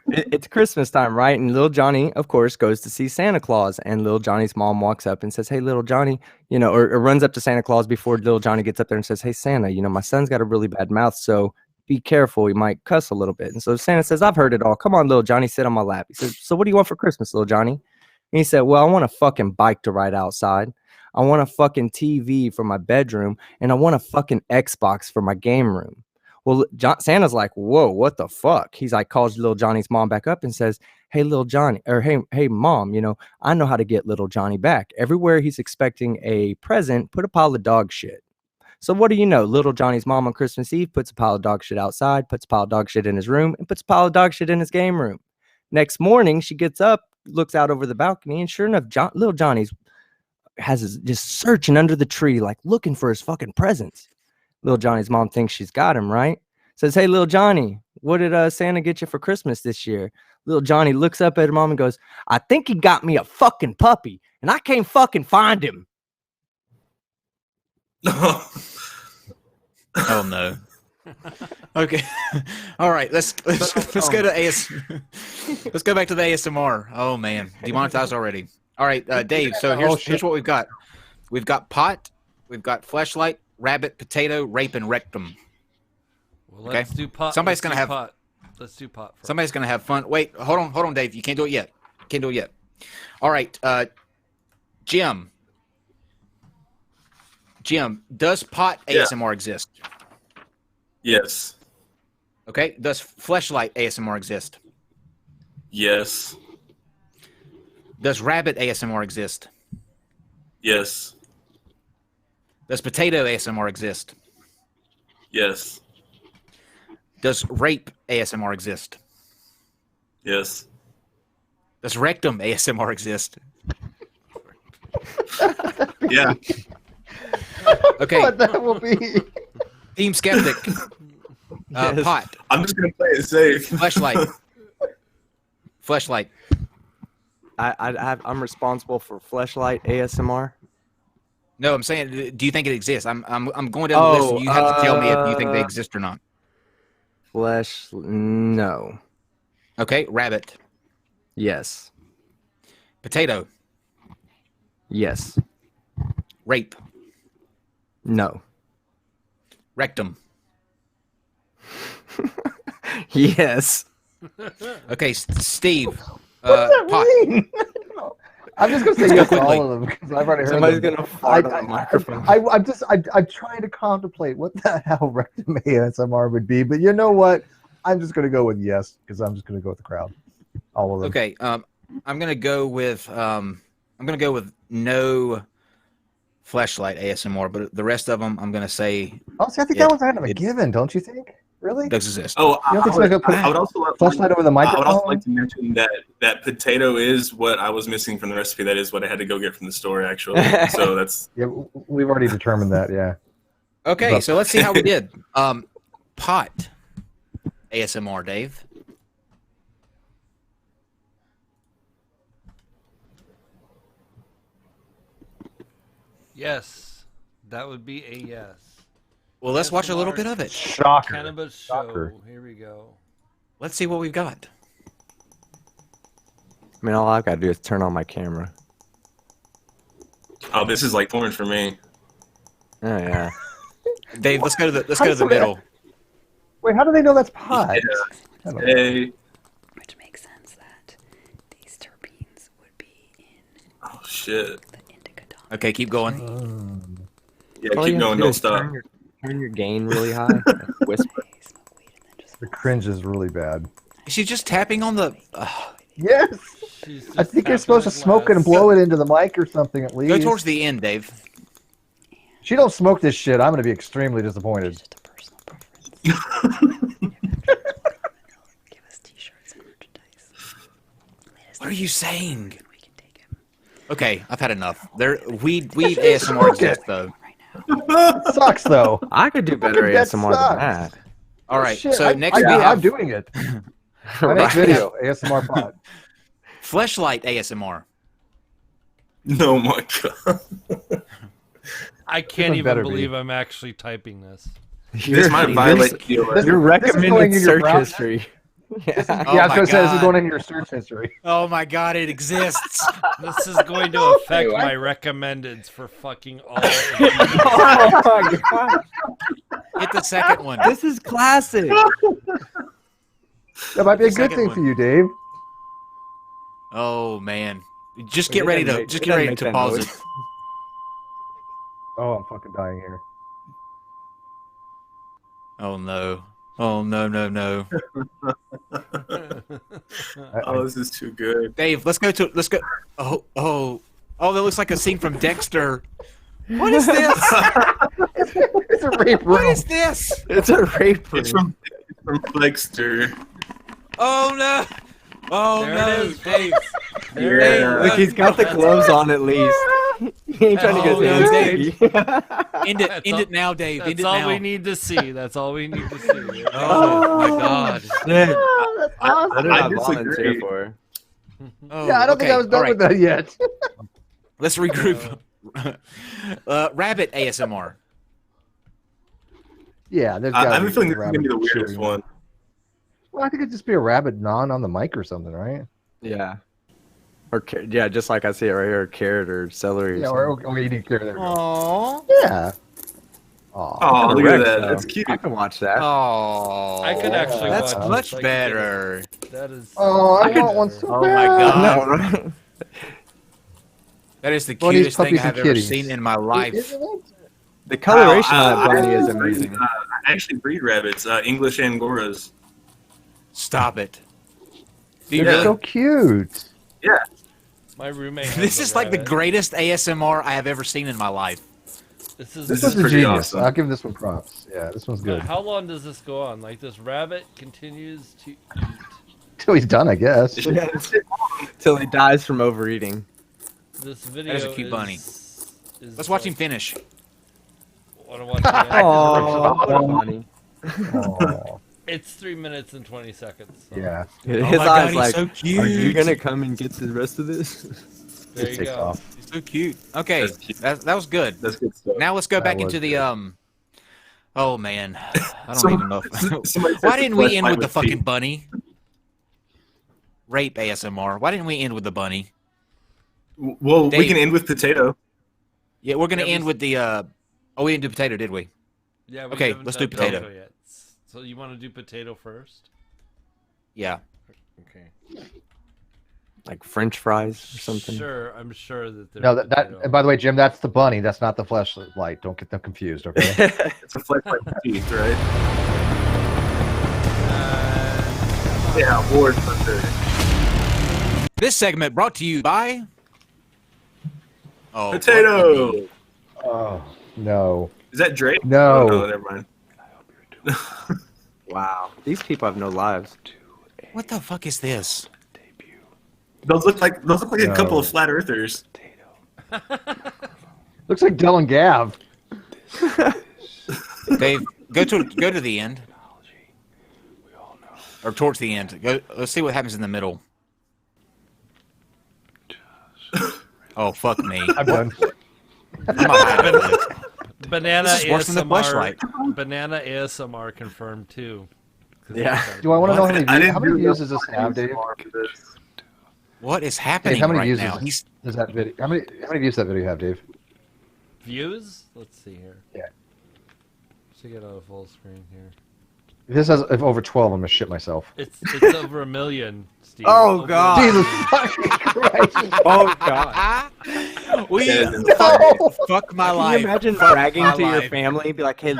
Speaker 19: it's Christmas time, right? And little Johnny, of course, goes to see Santa Claus. And little Johnny's mom walks up and says, "Hey, little Johnny," or runs up to Santa Claus before little Johnny gets up there and says, "Hey, Santa, my son's got a really bad mouth, so be careful. He might cuss a little bit." And so Santa says, "I've heard it all. Come on, little Johnny, sit on my lap." He says, "So what do you want for Christmas, little Johnny?" And he said, "Well, I want a fucking bike to ride outside. I want a fucking TV for my bedroom. And I want a fucking Xbox for my game room." Well, Santa's like, "Whoa, what the fuck?" He's like, calls little Johnny's mom back up and says, "Hey, little Johnny," or hey, mom, I know how to get little Johnny back. Everywhere he's expecting a present, put a pile of dog shit. So what do you know? Little Johnny's mom on Christmas Eve puts a pile of dog shit outside, puts a pile of dog shit in his room, and puts a pile of dog shit in his game room. Next morning, she gets up, looks out over the balcony, and sure enough, little Johnny's just searching under the tree, like looking for his fucking presents. Little Johnny's mom thinks she's got him, right? Says, "Hey, little Johnny, what did Santa get you for Christmas this year?" Little Johnny looks up at her mom and goes, "I think he got me a fucking puppy, and I can't fucking find him."
Speaker 1: Oh no. Okay. All right. Let's go to Let's go back to the ASMR. Oh man, demonetized already. All right, Dave. So here's what we've got. We've got pot. We've got fleshlight, rabbit, potato, rape, and rectum.
Speaker 3: Well, let's do pot.
Speaker 1: Somebody's gonna have
Speaker 3: pot. Let's do pot first.
Speaker 1: Somebody's gonna have fun. Wait, hold on, Dave. You can't do it yet. All right, Jim. Jim, does pot ASMR exist?
Speaker 18: Yes.
Speaker 1: Okay. Does fleshlight ASMR exist?
Speaker 18: Yes.
Speaker 1: Does rabbit ASMR exist?
Speaker 18: Yes.
Speaker 1: Does potato ASMR exist?
Speaker 18: Yes.
Speaker 1: Does rape ASMR exist?
Speaker 18: Yes.
Speaker 1: Does rectum ASMR exist?
Speaker 18: Yeah.
Speaker 1: Okay.
Speaker 2: What that will be.
Speaker 1: Team Skeptic.
Speaker 19: Yes.
Speaker 1: Pot.
Speaker 18: I'm just gonna play it safe.
Speaker 1: Fleshlight. Fleshlight.
Speaker 19: I'm responsible for fleshlight ASMR.
Speaker 1: No, I'm saying, do you think it exists? I'm going down the list, and you have to tell me if you think they exist or not.
Speaker 19: No.
Speaker 1: Okay, rabbit.
Speaker 19: Yes.
Speaker 1: Potato.
Speaker 19: Yes.
Speaker 1: Rape.
Speaker 19: No.
Speaker 1: Rectum.
Speaker 19: Yes.
Speaker 1: Okay, Steve.
Speaker 2: What does that
Speaker 1: pot.
Speaker 2: mean? I'm just gonna say yes to all of them because I've already heard
Speaker 19: Somebody's
Speaker 2: them.
Speaker 19: gonna fart on the microphone.
Speaker 2: I'm trying to contemplate what the hell rectum ASMR would be, but you know what? I'm just gonna go with yes because I'm just gonna go with the crowd. All of them.
Speaker 1: Okay, I'm gonna go with no fleshlight ASMR, but the rest of them I'm gonna say.
Speaker 2: Oh, see, I think that one's kind of a given, don't you think? Really?
Speaker 1: Does exist.
Speaker 18: Oh,
Speaker 2: I would
Speaker 18: also like
Speaker 2: fleshlight over the microphone.
Speaker 18: I would also like to mention that potato is what I was missing from the recipe. That is what I had to go get from the store, actually. So that's
Speaker 2: yeah. We've already determined that. Yeah.
Speaker 1: Okay, so let's see how we did. Pot ASMR, Dave.
Speaker 3: Yes, that would be a yes.
Speaker 1: Well, let's watch a little bit of it.
Speaker 2: Shocker.
Speaker 3: Cannabis
Speaker 2: Shocker.
Speaker 3: show. Here we go.
Speaker 1: Let's see what we've got.
Speaker 19: I mean, all I've got to do is turn on my camera.
Speaker 18: Oh, this is like porn for me.
Speaker 19: Oh yeah.
Speaker 1: Dave, let's go to the middle.
Speaker 2: Wait, how do they know that's pot?
Speaker 18: Yeah. Hey.
Speaker 20: Which makes sense that these terpenes would be in
Speaker 18: Oh shit.
Speaker 1: Okay, keep going.
Speaker 18: Yeah, keep going. Don't stop.
Speaker 19: Turn your gain really high. Whisper.
Speaker 2: The cringe is really bad.
Speaker 1: Is she just tapping on the?
Speaker 2: Yes. I think you're supposed to smoke it and blow it into the mic or something at least.
Speaker 1: Go towards the end, Dave.
Speaker 2: She don't smoke this shit. I'm gonna be extremely disappointed.
Speaker 1: What are you saying? Okay, I've had enough. Weed ASMR exists though.
Speaker 2: Sucks though.
Speaker 19: I could do better
Speaker 2: Fucking that
Speaker 19: ASMR than
Speaker 2: sucks.
Speaker 19: that.
Speaker 1: All right,
Speaker 2: Shit,
Speaker 1: so next we
Speaker 2: I'm
Speaker 1: have
Speaker 2: doing it. My next video, ASMR pod.
Speaker 1: Fleshlight ASMR.
Speaker 18: Oh my god.
Speaker 3: I can't
Speaker 2: one better
Speaker 3: even
Speaker 2: be.
Speaker 3: believe I'm actually typing this.
Speaker 18: This might violate your
Speaker 2: This is going
Speaker 19: recommended
Speaker 2: in your
Speaker 19: search
Speaker 2: browser.
Speaker 19: history.
Speaker 2: Yeah,
Speaker 1: Oh
Speaker 2: I was
Speaker 1: my
Speaker 2: gonna say this is
Speaker 1: God.
Speaker 2: going in your search history.
Speaker 1: Oh my god, it exists.
Speaker 3: This is going to affect my recommendeds for fucking all.
Speaker 19: Oh my god.
Speaker 1: Hit the second one.
Speaker 19: This is classic.
Speaker 2: That might be a
Speaker 1: The
Speaker 2: good
Speaker 1: second
Speaker 2: thing
Speaker 1: one.
Speaker 2: for you, Dave.
Speaker 1: Oh man, just
Speaker 19: Wait,
Speaker 1: get
Speaker 19: it
Speaker 1: ready
Speaker 19: doesn't
Speaker 1: to
Speaker 19: make-
Speaker 1: just
Speaker 19: it
Speaker 1: get
Speaker 19: doesn't
Speaker 1: ready
Speaker 19: make
Speaker 1: to
Speaker 19: that
Speaker 1: pause
Speaker 19: noise.
Speaker 1: it.
Speaker 2: Oh, I'm fucking dying here.
Speaker 1: Oh no. Oh no.
Speaker 18: Oh, this is too good.
Speaker 1: Dave, let's go. Oh, that looks like a scene from Dexter. What is this?
Speaker 2: It's a rape room.
Speaker 1: What is this?
Speaker 19: It's a rape room.
Speaker 18: It's from Dexter.
Speaker 1: Oh no. Oh
Speaker 3: There
Speaker 1: no,
Speaker 3: it is,
Speaker 1: Dave.
Speaker 3: There
Speaker 1: Dave,
Speaker 3: it is.
Speaker 19: Look, he's got the gloves on at least. He ain't trying to get
Speaker 1: Oh,
Speaker 19: his
Speaker 1: no,
Speaker 19: hands dirty.
Speaker 1: End it now, Dave. End
Speaker 3: That's
Speaker 1: it
Speaker 3: all
Speaker 1: now.
Speaker 3: we need to see. That's all we need to see.
Speaker 1: Oh my god.
Speaker 19: I did not
Speaker 18: disagree.
Speaker 19: volunteer for.
Speaker 1: Oh,
Speaker 2: Yeah, I don't think I was done with that yet.
Speaker 1: Let's regroup. Rabbit ASMR.
Speaker 2: Yeah, there's
Speaker 18: I
Speaker 2: gotta
Speaker 18: have a
Speaker 2: be
Speaker 18: feeling this is
Speaker 2: rabbit
Speaker 18: gonna be the weirdest
Speaker 2: chewing.
Speaker 18: one.
Speaker 2: Well, I think it'd just be a rabbit gnawing on the mic or something, right?
Speaker 19: Yeah. Or yeah, just like I see it right here, carrot or celery.
Speaker 2: Yeah, or eating carrot. There we go.
Speaker 1: Aww.
Speaker 2: Yeah.
Speaker 18: Oh, look at that. That's cute.
Speaker 19: I can watch that.
Speaker 1: Oh,
Speaker 3: I could actually
Speaker 1: that's
Speaker 3: watch
Speaker 1: much
Speaker 3: this.
Speaker 1: better.
Speaker 3: That is.
Speaker 2: Oh, I want one so
Speaker 1: Oh
Speaker 2: bad.
Speaker 1: my god.
Speaker 19: No, right?
Speaker 1: That is the
Speaker 2: One of these
Speaker 1: cutest thing
Speaker 2: puppies
Speaker 1: I've
Speaker 2: and
Speaker 1: ever
Speaker 2: kitties.
Speaker 1: seen in my life.
Speaker 2: Isn't it?
Speaker 19: The coloration on that
Speaker 18: I
Speaker 19: bunny is
Speaker 18: actually
Speaker 19: amazing.
Speaker 18: breed, I actually breed rabbits, English Angoras.
Speaker 1: Stop it. Do you
Speaker 2: They're
Speaker 1: really?
Speaker 2: so cute.
Speaker 18: Yeah.
Speaker 3: My roommate. has
Speaker 1: This
Speaker 3: a
Speaker 1: is like the
Speaker 3: rabbit.
Speaker 1: greatest ASMR I have ever seen in my life.
Speaker 3: This is.
Speaker 2: This
Speaker 18: is
Speaker 2: one's a
Speaker 18: pretty
Speaker 2: genius.
Speaker 18: awesome.
Speaker 2: I'll give this one props. Yeah, this one's good.
Speaker 3: How long does this go on? Like this rabbit continues to eat.
Speaker 2: Till he's done, I guess.
Speaker 19: Till he dies from overeating.
Speaker 3: This video
Speaker 1: That is a cute bunny. Let's watch him finish.
Speaker 3: Want to watch the end?
Speaker 19: Oh, bunny.
Speaker 2: Oh,
Speaker 3: It's 3 minutes and 20 seconds. So.
Speaker 2: yeah.
Speaker 19: His
Speaker 1: my God,
Speaker 19: eyes
Speaker 1: he's
Speaker 19: like,
Speaker 1: so cute.
Speaker 19: are you gonna come and get the rest of this?
Speaker 3: There
Speaker 2: It
Speaker 3: you
Speaker 2: takes
Speaker 3: go.
Speaker 2: off.
Speaker 1: He's so cute. Okay,
Speaker 18: That's cute.
Speaker 1: that was good.
Speaker 18: That's good stuff.
Speaker 1: Now let's go
Speaker 2: That
Speaker 1: back
Speaker 2: was
Speaker 1: into the
Speaker 2: good.
Speaker 1: Oh man, I don't
Speaker 18: Some-
Speaker 1: even know.
Speaker 18: somebody said
Speaker 1: Why
Speaker 18: the
Speaker 1: didn't we end
Speaker 18: fleshlight
Speaker 1: with the
Speaker 18: was
Speaker 1: fucking
Speaker 18: cheap.
Speaker 1: bunny? Rape ASMR. Why didn't we end with the bunny?
Speaker 18: Well, we
Speaker 1: Dave.
Speaker 18: can end with potato.
Speaker 1: Yeah, we're gonna
Speaker 3: Yeah,
Speaker 1: end with the. Oh, we didn't do potato, did we?
Speaker 3: Yeah. We
Speaker 1: Okay,
Speaker 3: haven't
Speaker 1: let's
Speaker 3: done
Speaker 1: do potato.
Speaker 3: yet. So you want to do potato first?
Speaker 1: Yeah.
Speaker 3: Okay.
Speaker 19: Like French fries or something.
Speaker 3: Sure, I'm sure that there's
Speaker 2: No, that
Speaker 3: potato.
Speaker 2: and by the way, Jim, that's the bunny. That's not the fleshlight. Don't get them confused, okay?
Speaker 18: It's a fleshlight with teeth, right? Yeah, Ward Thunder.
Speaker 1: This segment brought to you by. Oh,
Speaker 18: Potato.
Speaker 2: Oh no.
Speaker 18: Is that Drake?
Speaker 2: No.
Speaker 18: Oh, no, never mind.
Speaker 19: Wow, these people have no lives.
Speaker 1: What the fuck is this?
Speaker 18: Those look like a
Speaker 2: No.
Speaker 18: couple of flat earthers.
Speaker 2: Looks like Dylan Gav.
Speaker 1: Dave, go to the end. Or towards the end. Let's see what happens in the middle. Oh, fuck me.
Speaker 2: I'm done.
Speaker 3: Banana
Speaker 1: This is worse than the flashlight.
Speaker 3: Banana ASMR confirmed too.
Speaker 2: Yeah. Do I want to know how many views does this have, Dave?
Speaker 1: What is happening
Speaker 2: Dave, how many
Speaker 1: right
Speaker 2: views
Speaker 1: now?
Speaker 2: does that video? How many views does that video have, Dave?
Speaker 3: Views? Let's see here.
Speaker 2: Yeah.
Speaker 3: Should get a full screen here.
Speaker 2: If this has over 12, I'm gonna shit myself.
Speaker 3: It's over 1 million, Steve.
Speaker 19: Oh God!
Speaker 2: Jesus fucking Christ!
Speaker 19: Oh God!
Speaker 1: Fuck my
Speaker 19: Can
Speaker 1: life.
Speaker 19: you imagine
Speaker 1: Fuck
Speaker 19: bragging
Speaker 1: my
Speaker 19: to your
Speaker 1: life.
Speaker 19: family? Be like, hey,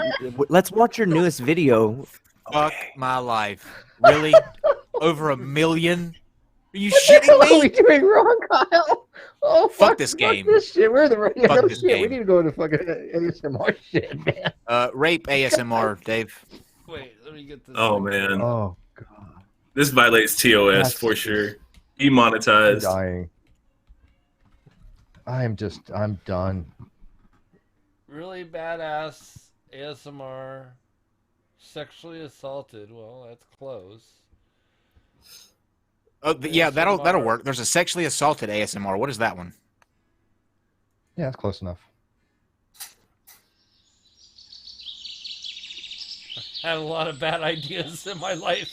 Speaker 19: let's watch your newest video.
Speaker 1: Fuck my life. Really? Over 1 million? Are you shitting
Speaker 2: What are we
Speaker 1: me?
Speaker 2: doing wrong, Kyle? Oh,
Speaker 1: Fuck this game.
Speaker 2: Fuck this shit. We're the
Speaker 1: Fuck this
Speaker 2: shit. We
Speaker 1: game.
Speaker 2: need to go to fucking ASMR shit, man.
Speaker 1: Rape ASMR, Dave.
Speaker 3: Wait, let me get this.
Speaker 18: Oh man.
Speaker 2: Oh God.
Speaker 18: This violates TOS
Speaker 2: That's
Speaker 18: for sure. Demonetized.
Speaker 2: I'm dying. I'm done.
Speaker 3: Really badass ASMR. Sexually assaulted. Well, that's close.
Speaker 1: Oh, yeah, that'll work. There's a sexually assaulted ASMR. What is that one?
Speaker 2: Yeah, that's close enough.
Speaker 3: I had a lot of bad ideas in my life.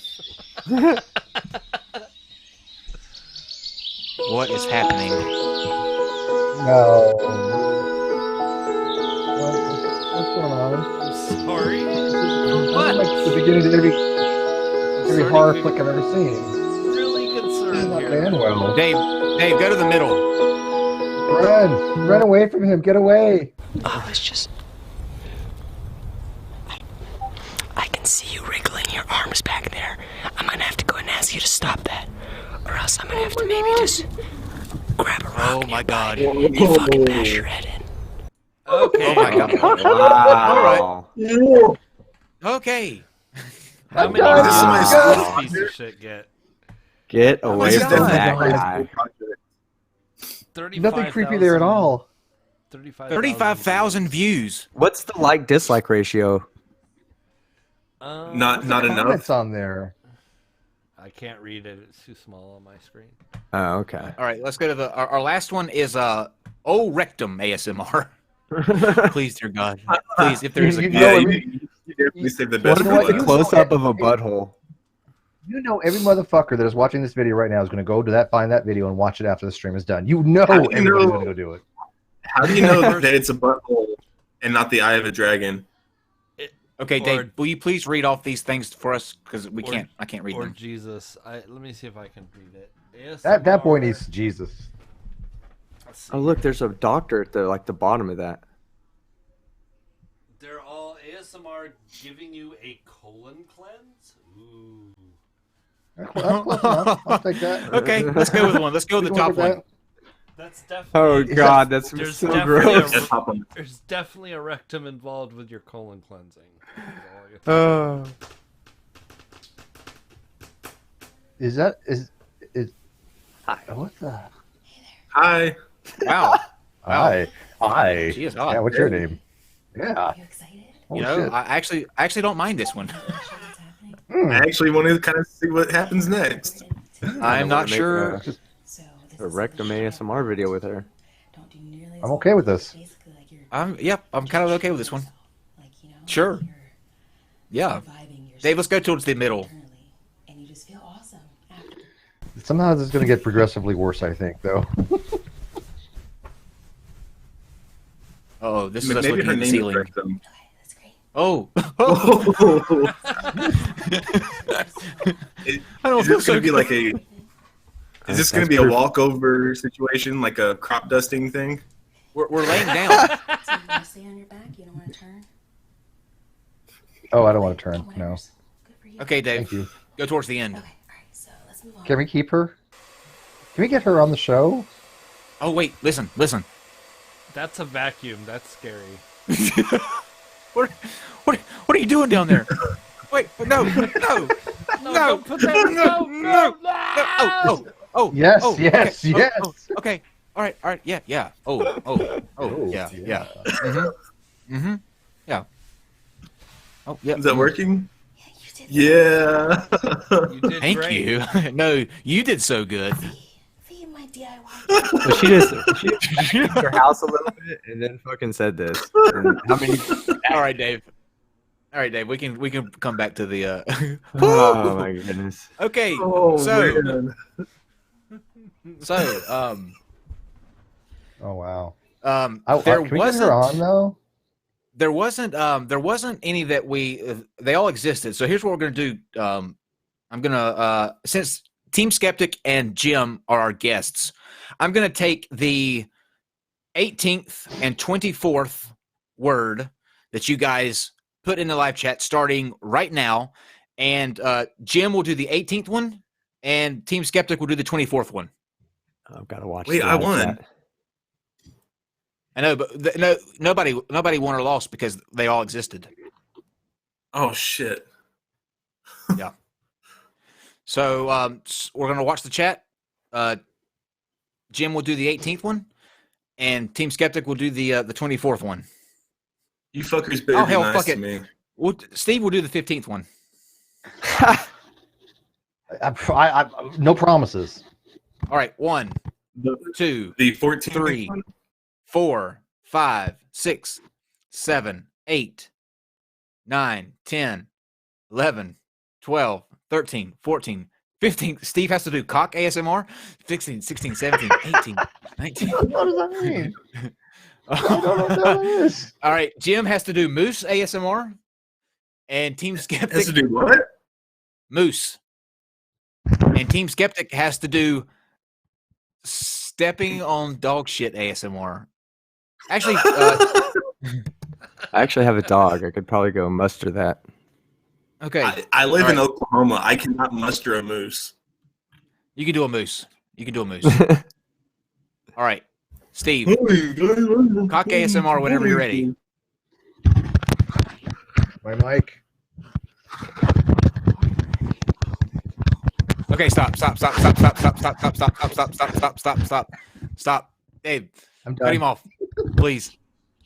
Speaker 1: What is happening?
Speaker 2: No. What's going on?
Speaker 3: I'm sorry.
Speaker 2: This is like the beginning to every horror flick I've ever seen.
Speaker 3: Really concerned
Speaker 2: Not
Speaker 3: here.
Speaker 2: bad well.
Speaker 1: Dave, go to the middle.
Speaker 2: Run away from him. Get away.
Speaker 21: Oh, it's just... I can see you wriggling your arms back there. I'm gonna have to go and ask you to stop that. Or else I'm gonna have to maybe just grab a rock.
Speaker 1: Oh my God.
Speaker 21: And fucking bash your head in.
Speaker 3: Okay.
Speaker 1: Oh my God.
Speaker 19: Wow.
Speaker 1: All right. Okay.
Speaker 3: How many
Speaker 2: done.
Speaker 3: does
Speaker 2: Oh,
Speaker 3: this piece of shit get?
Speaker 19: Get away
Speaker 1: This is
Speaker 19: from
Speaker 1: definitely
Speaker 19: that guy.
Speaker 3: 35,000
Speaker 2: Nothing creepy there at all.
Speaker 1: 35,000 views.
Speaker 19: What's the like-dislike ratio?
Speaker 18: Not enough.
Speaker 2: Comments on there.
Speaker 3: I can't read it. It's too small on my screen.
Speaker 19: Oh, okay.
Speaker 1: All right, let's go to our last one is O Rectum ASMR. Please, dear God. Please, if there's a
Speaker 18: You definitely saved the best
Speaker 19: What
Speaker 18: for
Speaker 19: about the
Speaker 18: last.
Speaker 19: close-up of a butthole?
Speaker 2: You know every motherfucker that is watching this video right now is going to go to find that video and watch it after the stream is done. You know everybody's going to go do it.
Speaker 18: How do you know that it's a butthole and not the eye of a dragon?
Speaker 1: Okay, Dave, will you please read off these things for us? Because I can't read
Speaker 3: or
Speaker 1: them.
Speaker 3: Jesus. Let me see if I can read it.
Speaker 2: That boy needs Jesus.
Speaker 19: Oh, look, there's a doctor at the bottom of that.
Speaker 3: They're all ASMR giving you a colon cleanse? Ooh.
Speaker 2: That's close enough. I'll take that.
Speaker 1: Okay, let's go with one. Let's go with the top one.
Speaker 3: That's definitely.
Speaker 19: Oh God, that's
Speaker 3: There's
Speaker 19: so
Speaker 3: definitely
Speaker 19: gross.
Speaker 3: There's definitely a rectum involved with your colon cleansing.
Speaker 2: Is Hi. What the?
Speaker 18: Hi.
Speaker 1: Wow.
Speaker 2: Hi. Hi.
Speaker 1: She is hot.
Speaker 2: Yeah, what's your name? Yeah.
Speaker 1: You know, I actually don't mind this one.
Speaker 18: I actually want to kind of see what happens next.
Speaker 1: I'm not sure.
Speaker 19: A rectum ASMR video with her.
Speaker 2: I'm okay with this.
Speaker 1: I'm kind of okay with this one. Sure. Yeah. Dave, let's go towards the middle.
Speaker 2: Somehow this is going to get progressively worse, I think, though.
Speaker 1: Oh, this is us
Speaker 18: Maybe
Speaker 1: looking
Speaker 18: her
Speaker 1: at the
Speaker 18: name is
Speaker 1: ceiling.
Speaker 18: Rectum.
Speaker 1: Oh.
Speaker 18: I don't feel so gonna be like a. Is this going to be a walkover situation, like a crop dusting thing?
Speaker 1: We're laying down.
Speaker 20: Stay on your back. You don't want to turn.
Speaker 2: Oh, I don't want to turn. No.
Speaker 1: Okay, Dave.
Speaker 2: Thank you.
Speaker 1: Go towards the end.
Speaker 2: Can we keep her? Can we get her on the show?
Speaker 1: Oh wait, listen.
Speaker 3: That's a vacuum. That's scary.
Speaker 1: What are you doing down there? Wait, no.
Speaker 3: No, put that, no.
Speaker 1: Oh.
Speaker 2: Yes,
Speaker 1: oh,
Speaker 2: yes,
Speaker 1: okay.
Speaker 2: yes.
Speaker 1: Okay. All right. Yeah. Oh, yeah. Mm-hmm. Yeah. Oh, yeah.
Speaker 18: Is that working? Yeah.
Speaker 3: You did
Speaker 1: Thank
Speaker 3: great.
Speaker 1: you. No, you did so good.
Speaker 21: Fee, my DIY.
Speaker 19: So she vacuumed her house a little bit and then fucking said this. And how many?
Speaker 1: All right, Dave. All right, Dave. We can come back to the.
Speaker 19: Oh my goodness.
Speaker 1: Okay.
Speaker 18: Oh,
Speaker 1: so.
Speaker 18: man.
Speaker 1: So.
Speaker 2: Oh wow.
Speaker 1: There
Speaker 2: can we get her on though?
Speaker 1: There wasn't any that they all existed. So here's what we're gonna do. I'm gonna since Team Skeptic and Jim are our guests, I'm gonna take the 18th and 24th word that you guys put in the live chat starting right now, and Jim will do the 18th one, and Team Skeptic will do the 24th one.
Speaker 19: I've got to watch.
Speaker 18: Wait, I won.
Speaker 1: I know, but nobody won or lost because they all existed.
Speaker 18: Oh shit.
Speaker 1: Yeah. So we're gonna watch the chat. Jim will do the 18th one, and Team Skeptic will do the 24th one.
Speaker 18: You fuckers better be nice
Speaker 1: fuck
Speaker 18: to
Speaker 1: it.
Speaker 18: me.
Speaker 1: Steve will do the 15th one.
Speaker 2: I no promises.
Speaker 1: All right, 1, 2,
Speaker 18: the 14th
Speaker 1: 3,
Speaker 18: one?
Speaker 1: 4, 5, 6, 7, 8, 9, 10, 11, 12, 13, 14, 15. Steve has to do cock ASMR. 16, 16, 17, 18, 19.
Speaker 2: What does that mean? I don't know what that is.
Speaker 1: All right, Jim has to do moose ASMR. And Team Skeptic
Speaker 18: Has to do what?
Speaker 1: Moose. And Team Skeptic has to do stepping on dog shit ASMR. Actually,
Speaker 19: I actually have a dog. I could probably go muster that.
Speaker 1: okay.
Speaker 18: I live in Oklahoma. I cannot muster a moose.
Speaker 1: You can do a moose. You can do a moose. All right. Steve, cock ASMR whenever you're ready.
Speaker 2: My mic.
Speaker 1: Okay, stop. Stop. Dave,
Speaker 2: I'm
Speaker 1: cut
Speaker 2: done.
Speaker 1: him off, please.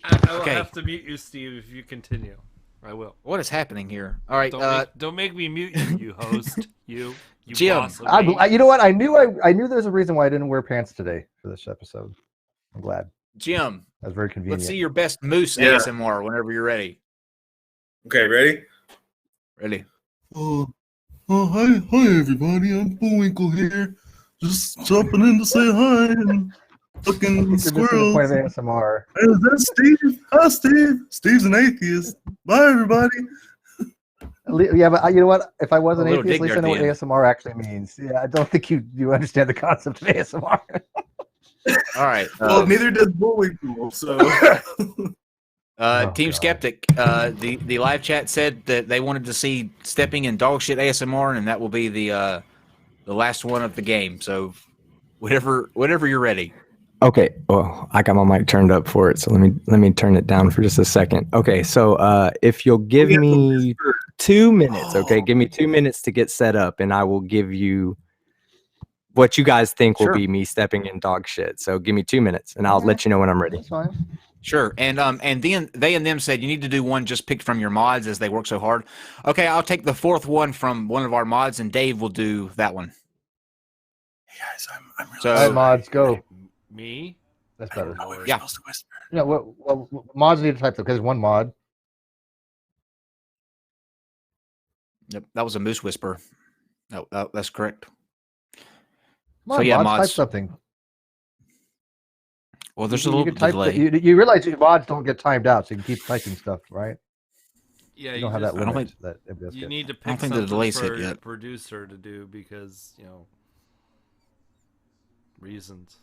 Speaker 3: I will
Speaker 1: Okay.
Speaker 3: have to mute you, Steve, if you continue. I will.
Speaker 1: What is happening here? All right,
Speaker 3: Don't make me mute you, you host. you
Speaker 1: Jim.
Speaker 3: boss of me.
Speaker 2: You know what? I knew there's a reason why I didn't wear pants today for this episode. I'm glad.
Speaker 1: Jim,
Speaker 2: That's very convenient.
Speaker 1: let's see your best moose
Speaker 18: Yeah.
Speaker 1: ASMR whenever you're ready.
Speaker 18: Okay, ready?
Speaker 1: Ready?
Speaker 5: Hi everybody. I'm Bullwinkle here. Just jumping in to say hi and fucking
Speaker 2: This is the point of
Speaker 5: squirrels.
Speaker 2: ASMR.
Speaker 5: Hey, that's Steve. Hi, Steve. Steve's an atheist. Bye, everybody.
Speaker 2: Yeah, but you know what? If I was an
Speaker 1: A little
Speaker 2: atheist, at
Speaker 1: dig
Speaker 2: least I
Speaker 1: there
Speaker 2: know
Speaker 1: at
Speaker 2: what
Speaker 1: the
Speaker 2: ASMR actually means. Yeah, I don't think you understand the concept of ASMR.
Speaker 1: All right.
Speaker 18: Well, neither does Bullwinkle. So
Speaker 1: Team
Speaker 2: God.
Speaker 1: Skeptic, the live chat said that they wanted to see stepping in dog shit ASMR, and that will be the last one of the game. So whenever you're ready.
Speaker 19: Okay. Well, I got my mic turned up for it, so let me turn it down for just a second. Okay. So if you'll give me 2 minutes, okay, give me 2 minutes to get set up, and I will give you what you guys think will be me stepping in dog shit. So give me 2 minutes, and I'll let you know when I'm ready.
Speaker 2: That's fine.
Speaker 1: Sure. And then they and them said you need to do one just picked from your mods as they work so hard. Okay, I'll take the 4th one from one of our mods, and Dave will do that one.
Speaker 5: Hey guys, I'm really
Speaker 1: So
Speaker 2: All right, mods, go.
Speaker 3: Me?
Speaker 2: That's better.
Speaker 5: we're
Speaker 1: Yeah.
Speaker 5: supposed to whisper.
Speaker 2: No, well, mods need to type them because there's one mod.
Speaker 1: Yep, that was a moose whisper. No, that's correct.
Speaker 2: Come on,
Speaker 1: So, yeah,
Speaker 2: mods, type
Speaker 1: mods.
Speaker 2: something.
Speaker 1: Well, there's
Speaker 2: You
Speaker 1: a little
Speaker 2: can type
Speaker 1: delay.
Speaker 2: you realize your mods don't get timed out, so you can keep typing stuff, right?
Speaker 3: Yeah,
Speaker 2: You don't have that
Speaker 1: I don't
Speaker 2: limit
Speaker 1: think-
Speaker 2: that everybody else
Speaker 3: You
Speaker 2: gets.
Speaker 3: need to
Speaker 1: I don't
Speaker 3: pick
Speaker 1: think the
Speaker 3: something
Speaker 1: delay's hit
Speaker 3: for
Speaker 1: yet.
Speaker 3: producer to do because, reasons.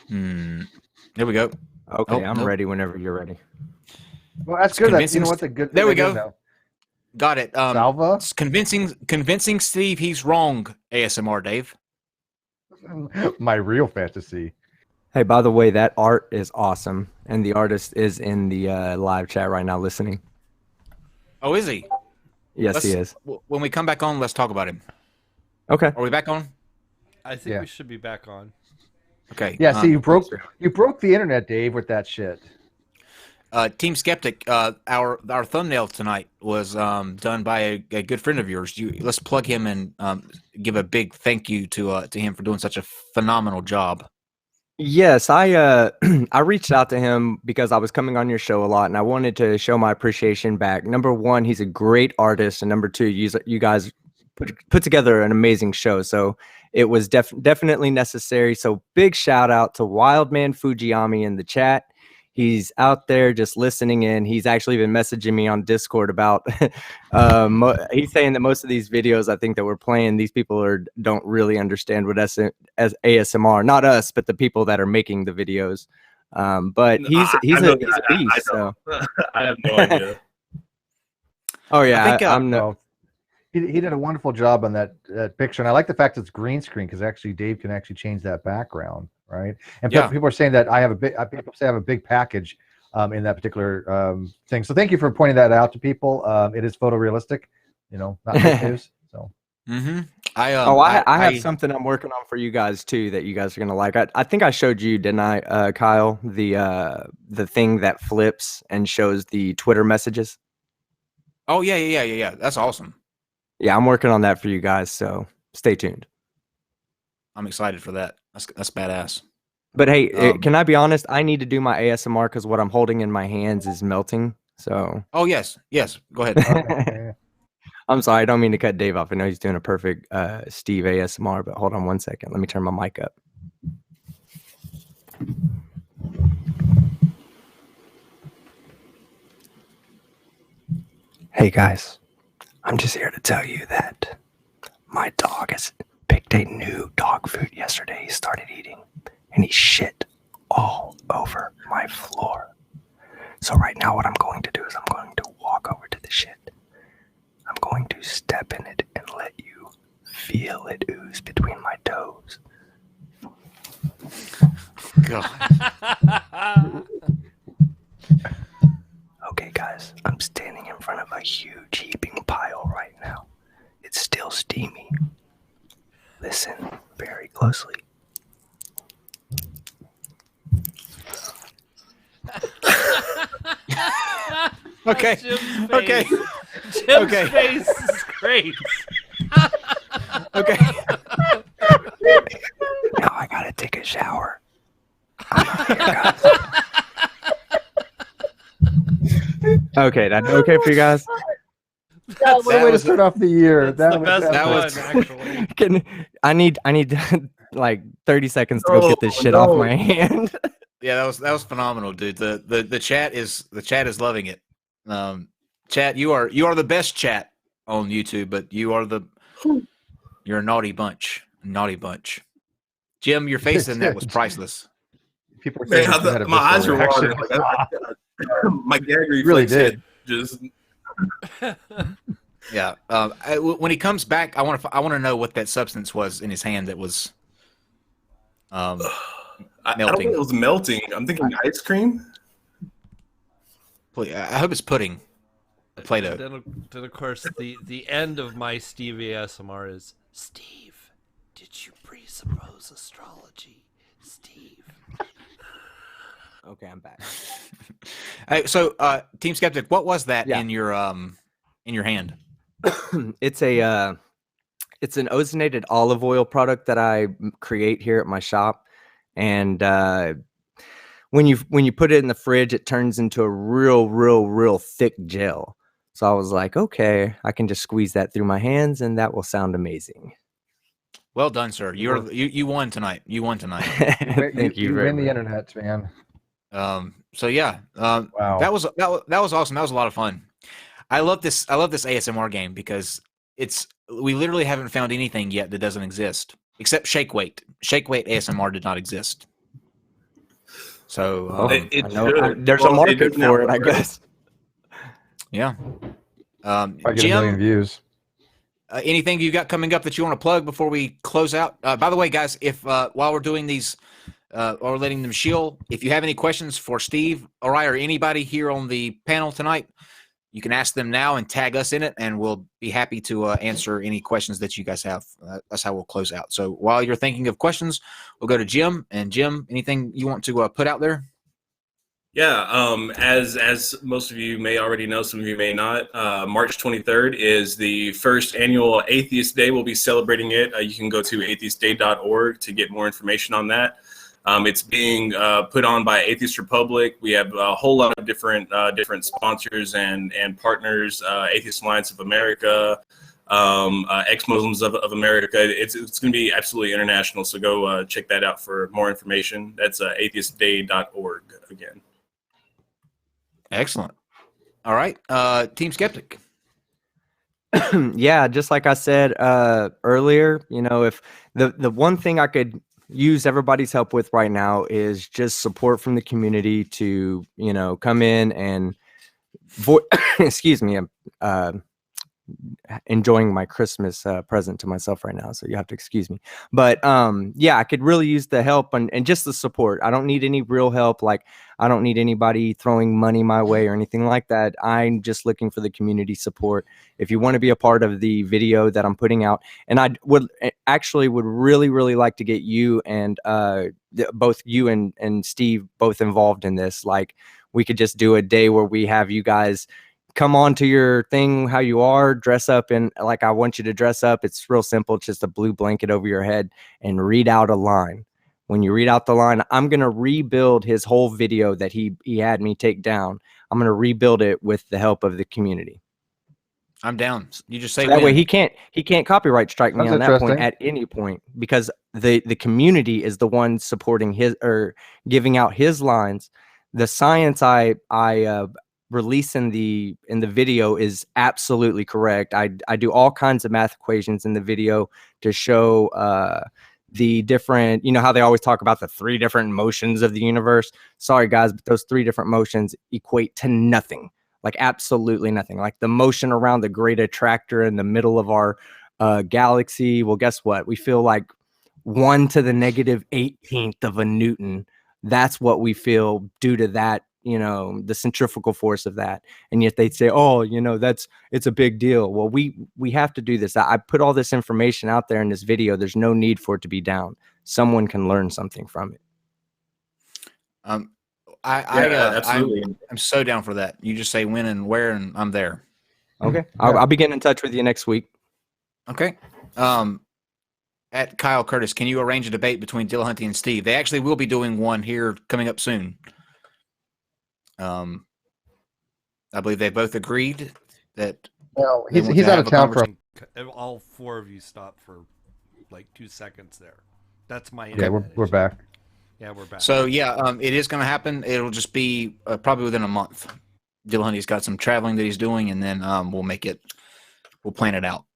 Speaker 1: There we go.
Speaker 19: Okay,
Speaker 1: Oh,
Speaker 19: I'm
Speaker 1: nope.
Speaker 19: ready whenever you're ready.
Speaker 2: Well, that's
Speaker 1: It's
Speaker 2: good. That's,
Speaker 1: convincing
Speaker 2: you know what the good.
Speaker 1: There we
Speaker 2: thing is
Speaker 1: go.
Speaker 2: now.
Speaker 1: Got it.
Speaker 2: Salva.
Speaker 1: It's convincing Steve he's wrong. ASMR, Dave.
Speaker 2: My real fantasy.
Speaker 19: Hey, by the way, that art is awesome, and the artist is in the live chat right now listening.
Speaker 1: Oh, is he?
Speaker 19: Yes, he is.
Speaker 1: When we come back on, let's talk about him.
Speaker 19: Okay.
Speaker 1: Are we back on?
Speaker 3: I think
Speaker 2: Yeah.
Speaker 3: we should be back on.
Speaker 1: Okay.
Speaker 2: Yeah. See, you broke the internet, Dave, with that shit.
Speaker 1: Team Skeptic, our thumbnail tonight was done by a good friend of yours. Let's plug him and give a big thank you to him for doing such a phenomenal job.
Speaker 19: Yes, I I reached out to him because I was coming on your show a lot, and I wanted to show my appreciation back. Number one, he's a great artist, and number two, you guys put together an amazing show. So it was definitely necessary. So big shout out to Wildman Fujiyami in the chat. He's out there just listening in. He's actually been messaging me on Discord about. He's saying that most of these videos I think that we're playing, these people don't really understand what as ASMR. Not us, but the people that are making the videos. But he's a beast. So
Speaker 18: I have no idea.
Speaker 19: Oh yeah,
Speaker 2: I think,
Speaker 19: I'm no.
Speaker 2: He did a wonderful job on that picture, and I like the fact it's green screen because actually Dave can actually change that background, right? And people are saying that people say I have a big package in that particular thing. So thank you for pointing that out to people. It is photorealistic, not fake news. So.
Speaker 1: Mm-hmm.
Speaker 19: I have something I'm working on for you guys too that you guys are gonna like. I think I showed you, didn't I, Kyle? The thing that flips and shows the Twitter messages.
Speaker 1: Oh yeah. That's awesome.
Speaker 19: Yeah, I'm working on that for you guys, so stay tuned.
Speaker 1: I'm excited for that. That's badass.
Speaker 19: But hey, can I be honest? I need to do my ASMR because what I'm holding in my hands is melting. So.
Speaker 1: Oh yes. Go ahead.
Speaker 19: I'm sorry, I don't mean to cut Dave off. I know he's doing a perfect Steve ASMR, but hold on one second. Let me turn my mic up. Hey guys. I'm just here to tell you that my dog has picked a new dog food yesterday. He started eating and he shit all over my floor. So right now what I'm going to do is I'm going to walk over to the shit. I'm going to step in it and let you feel it ooze between my toes.
Speaker 1: God.
Speaker 19: Okay, guys, I'm standing in front of a huge heaping pile right now. It's still steamy. Listen very closely.
Speaker 1: Okay.
Speaker 3: Okay. Jim's face is great.
Speaker 1: Okay.
Speaker 19: Now I gotta take a shower. I'm out here, guys. Okay, that's okay for you guys.
Speaker 2: That's the way to start off the year. That was
Speaker 3: actually.
Speaker 19: I need like 30 seconds to go get this shit off my hand.
Speaker 1: Yeah, that was phenomenal, dude. The chat is loving it. Chat, you are the best chat on YouTube, but you're a naughty bunch. Jim, your face in that was priceless.
Speaker 2: People are
Speaker 18: saying my eyes were watering. My gag reflex
Speaker 2: really did.
Speaker 18: Just
Speaker 1: yeah. When he comes back, I want to know what that substance was in his hand that was melting.
Speaker 18: I don't think it was melting. I'm thinking ice cream.
Speaker 1: Please, I hope it's pudding. Play-Doh.
Speaker 3: Then of course the end of my Steve ASMR is Steve. Did you presuppose astrology, Steve?
Speaker 19: Okay, I'm back.
Speaker 1: Hey, so Team Skeptic, what was that in your hand?
Speaker 19: It's an ozonated olive oil product that I create here at my shop, and when you put it in the fridge, it turns into a real thick gel. So I was like, okay, I can just squeeze that through my hands, and that will sound amazing.
Speaker 1: Well done, sir. You won tonight. You won tonight.
Speaker 19: Thank you.
Speaker 2: You win the internet, man.
Speaker 1: So yeah,
Speaker 2: wow.
Speaker 1: That was awesome. That was a lot of fun. I love this ASMR game because we literally haven't found anything yet that doesn't exist except Shake Weight. Shake Weight ASMR did not exist. So
Speaker 19: there's a market for it, I guess.
Speaker 1: Yeah.
Speaker 2: I get
Speaker 1: Jim,
Speaker 2: 1 million views.
Speaker 1: Anything you got coming up that you want to plug before we close out? By the way, guys, if while we're doing these or letting them shield, if you have any questions for Steve or I or anybody here on the panel tonight, you can ask them now and tag us in it, and we'll be happy to answer any questions that you guys have. That's how we'll close out. So while you're thinking of questions, we'll go to Jim. And Jim, anything you want to put out there?
Speaker 18: Yeah, as most of you may already know, some of you may not, March 23rd is the first annual Atheist Day. We'll be celebrating it. You can go to atheistday.org to get more information on that. It's being put on by Atheist Republic. We have a whole lot of different sponsors and partners, Atheist Alliance of America, ex-Muslims of America. It's going to be absolutely international, so go check that out for more information. That's atheistday.org again.
Speaker 1: Excellent. All right. Team Skeptic.
Speaker 19: Yeah, just like I said earlier, if the one thing I could use everybody's help with right now is just support from the community to, come in and excuse me, enjoying my Christmas present to myself right now, so you have to excuse me. But yeah, I could really use the help and just the support. I don't need any real help. Like, I don't need anybody throwing money my way or anything like that. I'm just looking for the community support. If you want to be a part of the video that I'm putting out, and I would really like to get you and both you and Steve both involved in this. Like, we could just do a day where we have you guys come on to your thing how you are, dress up in like I want you to dress up. It's real simple. It's just a blue blanket over your head and read out a line. When you read out the line, I'm going to rebuild his whole video that he had me take down. I'm going to rebuild it with the help of the community.
Speaker 1: I'm down. You just say
Speaker 19: so that way he can't copyright strike me on that point
Speaker 2: interesting.
Speaker 19: at any point, because the community is the one supporting his or giving out his lines. The science I release in the video is absolutely correct. I do all kinds of math equations in the video to show the different, how they always talk about the 3 different motions of the universe. Sorry guys, but those 3 different motions equate to nothing. Like absolutely nothing. Like the motion around the great attractor in the middle of our galaxy. Well, guess what? We feel like 1 to the negative 18th of a Newton. That's what we feel due to that, the centrifugal force of that. And yet they'd say, oh, it's a big deal. Well, we have to do this. I put all this information out there in this video. There's no need for it to be down. Someone can learn something from it.
Speaker 1: Absolutely. I'm so down for that. You just say when and where, and I'm there.
Speaker 19: Okay. I'll be getting in touch with you next week.
Speaker 1: Okay. At Kyle Curtis, can you arrange a debate between Dillahunty and Steve? They actually will be doing one here coming up soon. I believe they both agreed that.
Speaker 2: Well, he's out of town for.
Speaker 3: All 4 of you stop for like 2 seconds there. That's my.
Speaker 2: Yeah, we're back.
Speaker 3: Yeah, we're back.
Speaker 1: So yeah, it is going to happen. It'll just be probably within a month. Dillahunty's got some traveling that he's doing, and then we'll plan it out.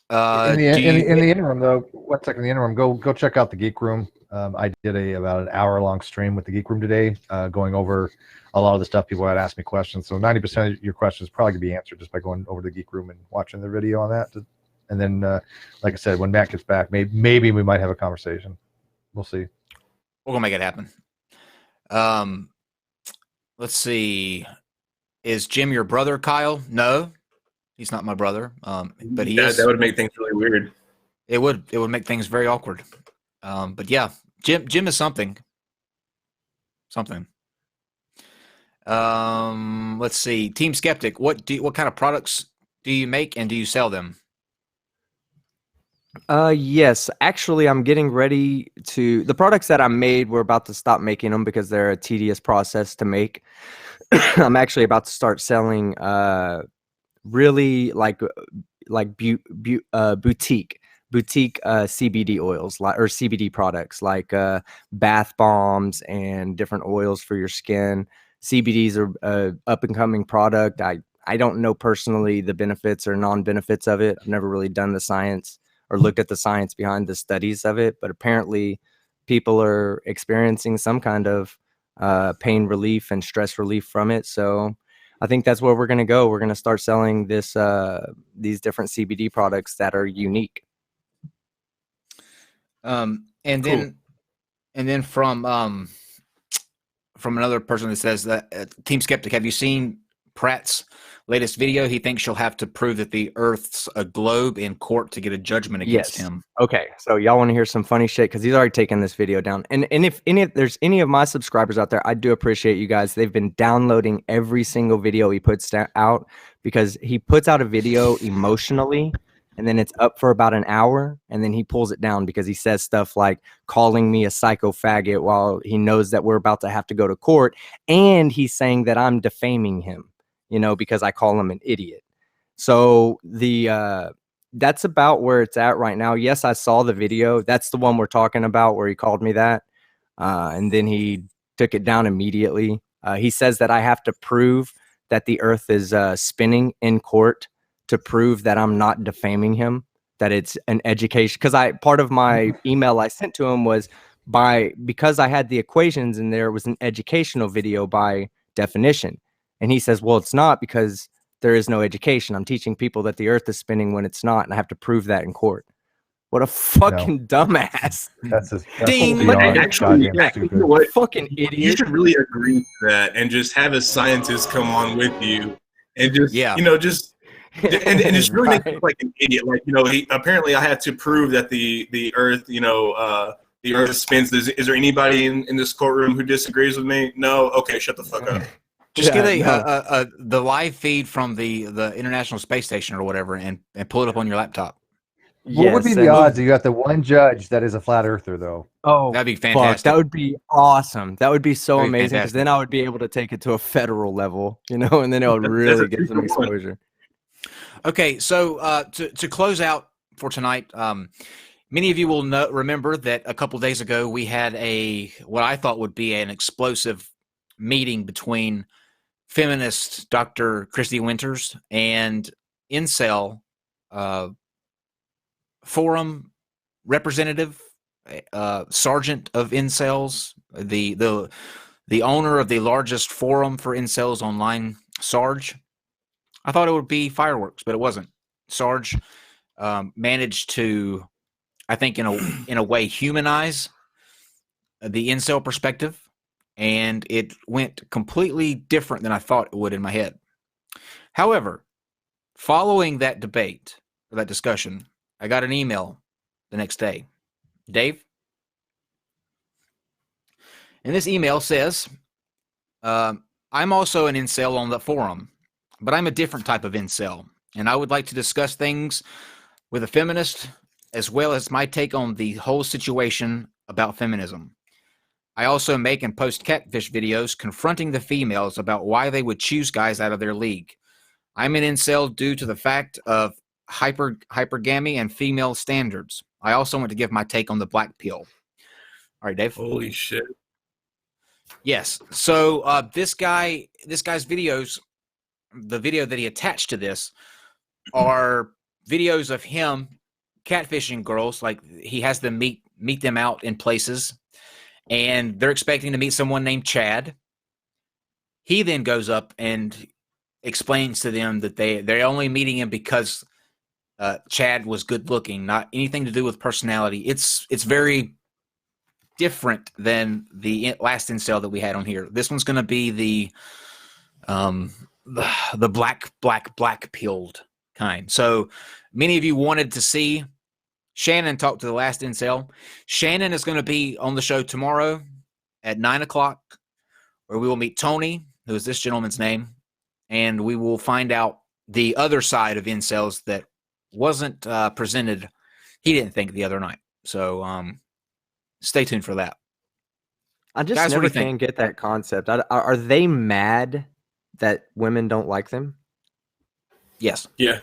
Speaker 2: In the interim, though, 1 second. In the interim, go check out the Geek Room. I did about an hour-long stream with the Geek Room today, going over a lot of the stuff people had asked me questions. So 90% of your questions probably could be answered just by going over to the Geek Room and watching the video on that. And then, like I said, when Matt gets back, maybe we might have a conversation. We'll see.
Speaker 1: We're gonna make it happen. Let's see. Is Jim your brother, Kyle? No, he's not my brother. But he is.
Speaker 18: That would make things really weird.
Speaker 1: It would make things very awkward. But yeah, Jim is something. Let's see. Team Skeptic, what kind of products do you make and do you sell them?
Speaker 19: Yes, actually, I'm getting ready to. The products that I made, we're about to stop making them because they're a tedious process to make. I'm actually about to start selling really like boutique CBD oils or CBD products like bath bombs and different oils for your skin. CBDs are a up and coming product. I don't know personally the benefits or non-benefits of it. I've never really done the science or looked at the science behind the studies of it, but apparently people are experiencing some kind of pain relief and stress relief from it. So I think that's where we're going to go. We're going to start selling these different CBD products that are unique.
Speaker 1: And then from another person that says that Team Skeptic, have you seen Pratt's latest video. He thinks she'll have to prove that the Earth's a globe in court to get a judgment against him.
Speaker 19: Okay, so y'all want to hear some funny shit because he's already taken this video down. And if there's any of my subscribers out there, I do appreciate you guys. They've been downloading every single video he puts out because he puts out a video emotionally, and then it's up for about an hour, and then he pulls it down because he says stuff like calling me a psycho faggot while he knows that we're about to have to go to court, and he's saying that I'm defaming him, because I call him an idiot. So that's about where it's at right now. Yes, I saw the video. That's the one we're talking about where he called me that, and then he took it down immediately. He says that I have to prove that the Earth is spinning in court to prove that I'm not defaming him, that it's an education. Because part of my email I sent to him was because I had the equations in there, it was an educational video by definition. And he says, well, it's not because there is no education. I'm teaching people that the Earth is spinning when it's not, and I have to prove that in court. What a fucking dumbass.
Speaker 2: That's
Speaker 1: Ding.
Speaker 18: Actually, you know what?
Speaker 19: Fucking idiot.
Speaker 18: You should really agree to that and just have a scientist come on with you and just, and just really make me like an idiot. Like, apparently I had to prove that the Earth, the Earth spins. Is there anybody in this courtroom who disagrees with me? No? Okay, shut the fuck up.
Speaker 1: Just get the live feed from the International Space Station or whatever and pull it up on your laptop.
Speaker 2: What would be the odds that you got the one judge that is a flat earther, though?
Speaker 19: Oh,
Speaker 1: that'd be fantastic.
Speaker 19: That would be awesome. That would be so amazing because then I would be able to take it to a federal level, and then it would really get some exposure.
Speaker 1: Okay, so to close out for tonight, many of you will remember that a couple days ago we had what I thought would be an explosive meeting between feminist Dr. Christy Winters and incel forum representative, sergeant of incels, the owner of the largest forum for incels online, Sarge. I thought it would be fireworks, but it wasn't. Sarge managed to, I think, in a way, humanize the incel perspective, and it went completely different than I thought it would in my head. However, following that debate, or that discussion, I got an email the next day. Dave? And this email says, I'm also an incel on the forum, but I'm a different type of incel, and I would like to discuss things with a feminist as well as my take on the whole situation about feminism. I also make and post catfish videos confronting the females about why they would choose guys out of their league. I'm an incel due to the fact of hypergamy and female standards. I also want to give my take on the black pill. All right, Dave.
Speaker 18: Holy shit.
Speaker 1: Yes. So this guy's videos, the video that he attached to this, are videos of him catfishing girls. Like, he has them meet them out in places, and they're expecting to meet someone named Chad. He then goes up and explains to them that they're only meeting him because Chad was good looking, not anything to do with personality. It's very different than the last incel that we had on here. This one's going to be the black pilled kind. So many of you wanted to see Shannon talk to the last incel. Shannon is going to be on the show tomorrow at 9:00, where we will meet Tony, who is this gentleman's name, and we will find out the other side of incels that wasn't presented, he didn't think, the other night. So stay tuned for that.
Speaker 19: I just
Speaker 1: Guys,
Speaker 19: never can get that concept. Are they mad that women don't like them?
Speaker 1: Yes.
Speaker 18: Yeah.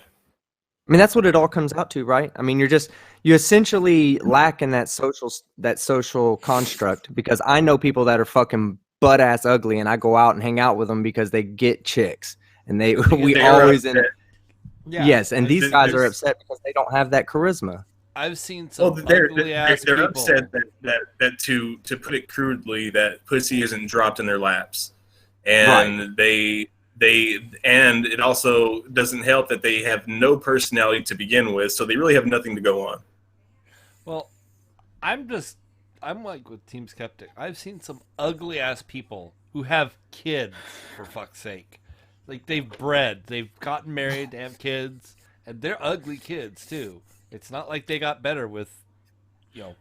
Speaker 19: I mean, that's what it all comes out to, right? I mean, you essentially lack in that social construct, because I know people that are fucking butt ass ugly, and I go out and hang out with them because they get chicks, and yes, and these guys are upset because they don't have that charisma.
Speaker 3: I've seen some ugly ass
Speaker 18: they're
Speaker 3: people.
Speaker 18: upset that to put it crudely, that pussy isn't dropped in their laps, and and it also doesn't help that they have no personality to begin with, so they really have nothing to go on.
Speaker 3: Well, I'm like with Team Skeptic. I've seen some ugly ass people who have kids, for fuck's sake. Like they've bred, they've gotten married, they have kids, and they're ugly kids too. It's not like they got better with, you know,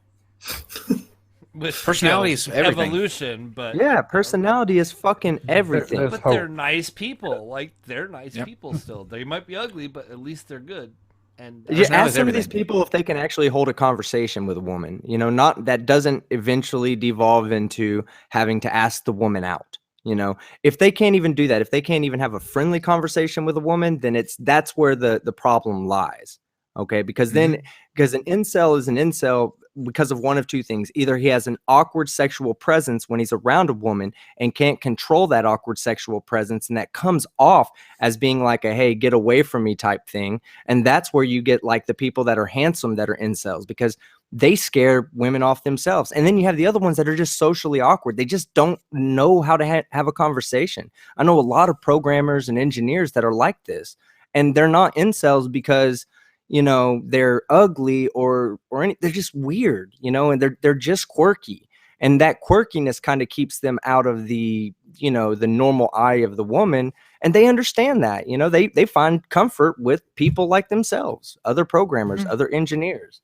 Speaker 3: with
Speaker 1: personality is everything.
Speaker 3: evolution, but
Speaker 19: Yeah, personality is fucking everything.
Speaker 3: but they're nice people. Like they're nice people still. They might be ugly, but at least they're good. And
Speaker 19: You ask some of these people if they can actually hold a conversation with a woman. You know, not that doesn't eventually devolve into having to ask the woman out. You know, if they can't even do that, if they can't even have a friendly conversation with a woman, then that's where the problem lies. Okay, because then because an incel is an incel because of one of two things. Either he has an awkward sexual presence when he's around a woman and can't control that awkward sexual presence, and that comes off as being like a hey, get away from me type thing. And that's where you get like the people that are handsome that are incels, because they scare women off themselves. And then you have the other ones that are just socially awkward. They just don't know how to have a conversation. I know a lot of programmers and engineers that are like this, and they're not incels because you know they're ugly or they're just weird, you know, and they're just quirky, and that quirkiness kind of keeps them out of the, you know, the normal eye of the woman, and they understand that, you know, they find comfort with people like themselves, other programmers, other engineers,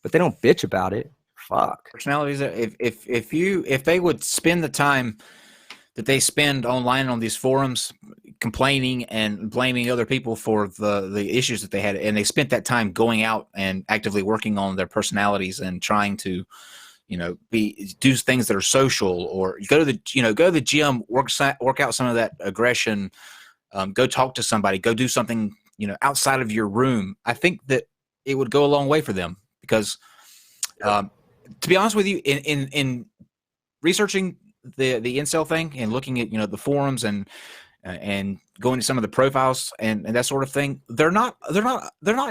Speaker 19: but they don't bitch about it. Fuck.
Speaker 1: Personalities. If they would spend the time that they spend online on these forums complaining and blaming other people for the issues that they had, and they spent that time going out and actively working on their personalities and trying to, you know, do things that are social, or go to the gym, work out some of that aggression, go talk to somebody, go do something, you know, outside of your room. I think that it would go a long way for them, because to be honest with you, in researching the incel thing and looking at, you know, the forums and going to some of the profiles and that sort of thing, they're not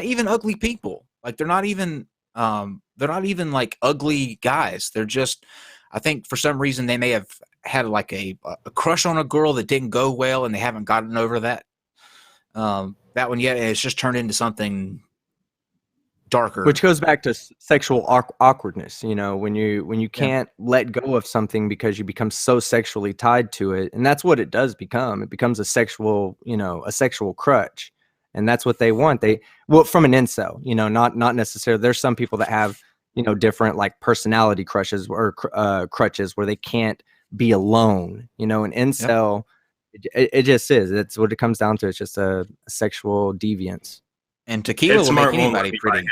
Speaker 1: even ugly people. Like they're not even like ugly guys. They're just, I think for some reason they may have had like a crush on a girl that didn't go well, and they haven't gotten over that one yet, and it's just turned into something darker,
Speaker 19: which goes back to sexual awkwardness. You know, when you can't let go of something because you become so sexually tied to it, and that's what it does become. It becomes a sexual crutch, and that's what they want. From an incel, you know, not necessarily. There's some people that have, you know, different like personality crushes or crutches where they can't be alone. You know, an incel, it just is. That's what it comes down to. It's just a sexual deviance.
Speaker 1: And tequila will make anybody pretty.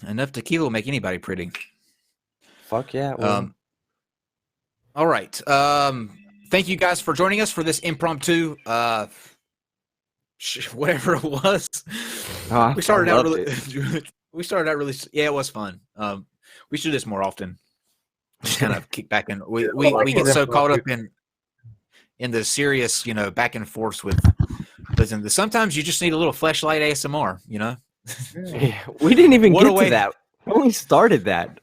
Speaker 1: Enough tequila will make anybody pretty.
Speaker 19: Fuck yeah. Well.
Speaker 1: All right. Thank you guys for joining us for this impromptu, whatever it was. We started out really. Yeah, it was fun. We should do this more often. Just kind of kick back in. We get so caught up in the serious, you know, back and forth with. Listen, sometimes you just need a little fleshlight ASMR, you know?
Speaker 19: Yeah, we didn't even get to that. We only started that.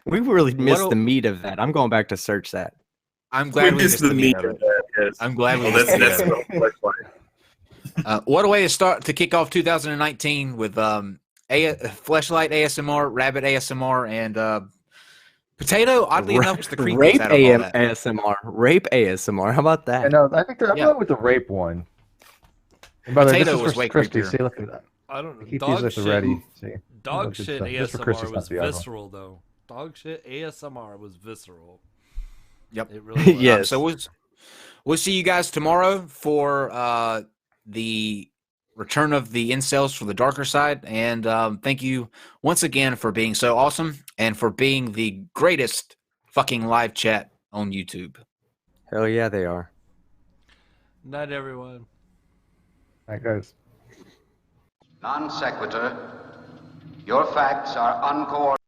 Speaker 19: We really missed the meat of that. I'm going back to search that.
Speaker 1: I'm glad we missed the meat of it. Yes. I'm glad we missed it. What a way to kick off 2019 with Fleshlight ASMR, Rabbit ASMR, and Potato, oddly enough, was the creepiest
Speaker 19: rape
Speaker 1: out of all that.
Speaker 19: ASMR. Rape ASMR. How about that?
Speaker 2: I know. I think I'm going with the rape one. And by the way,
Speaker 1: Potato
Speaker 2: this is
Speaker 1: was
Speaker 2: for
Speaker 1: way
Speaker 2: Christy.
Speaker 1: creepier.
Speaker 2: See, look at that.
Speaker 3: I don't know.
Speaker 2: Keep
Speaker 3: Dog
Speaker 2: these at
Speaker 3: shit.
Speaker 2: the ready. See,
Speaker 3: Dog shit ASMR was
Speaker 2: the
Speaker 3: visceral, though. Dog shit ASMR was visceral.
Speaker 1: Yep.
Speaker 3: It really was.
Speaker 19: Yes.
Speaker 1: So we'll see you guys tomorrow for the return of the incels for the darker side. And thank you once again for being so awesome and for being the greatest fucking live chat on YouTube.
Speaker 19: Hell yeah, they are.
Speaker 3: Night, everyone.
Speaker 2: All right, guys.
Speaker 8: Non sequitur. Your facts are uncoordinated.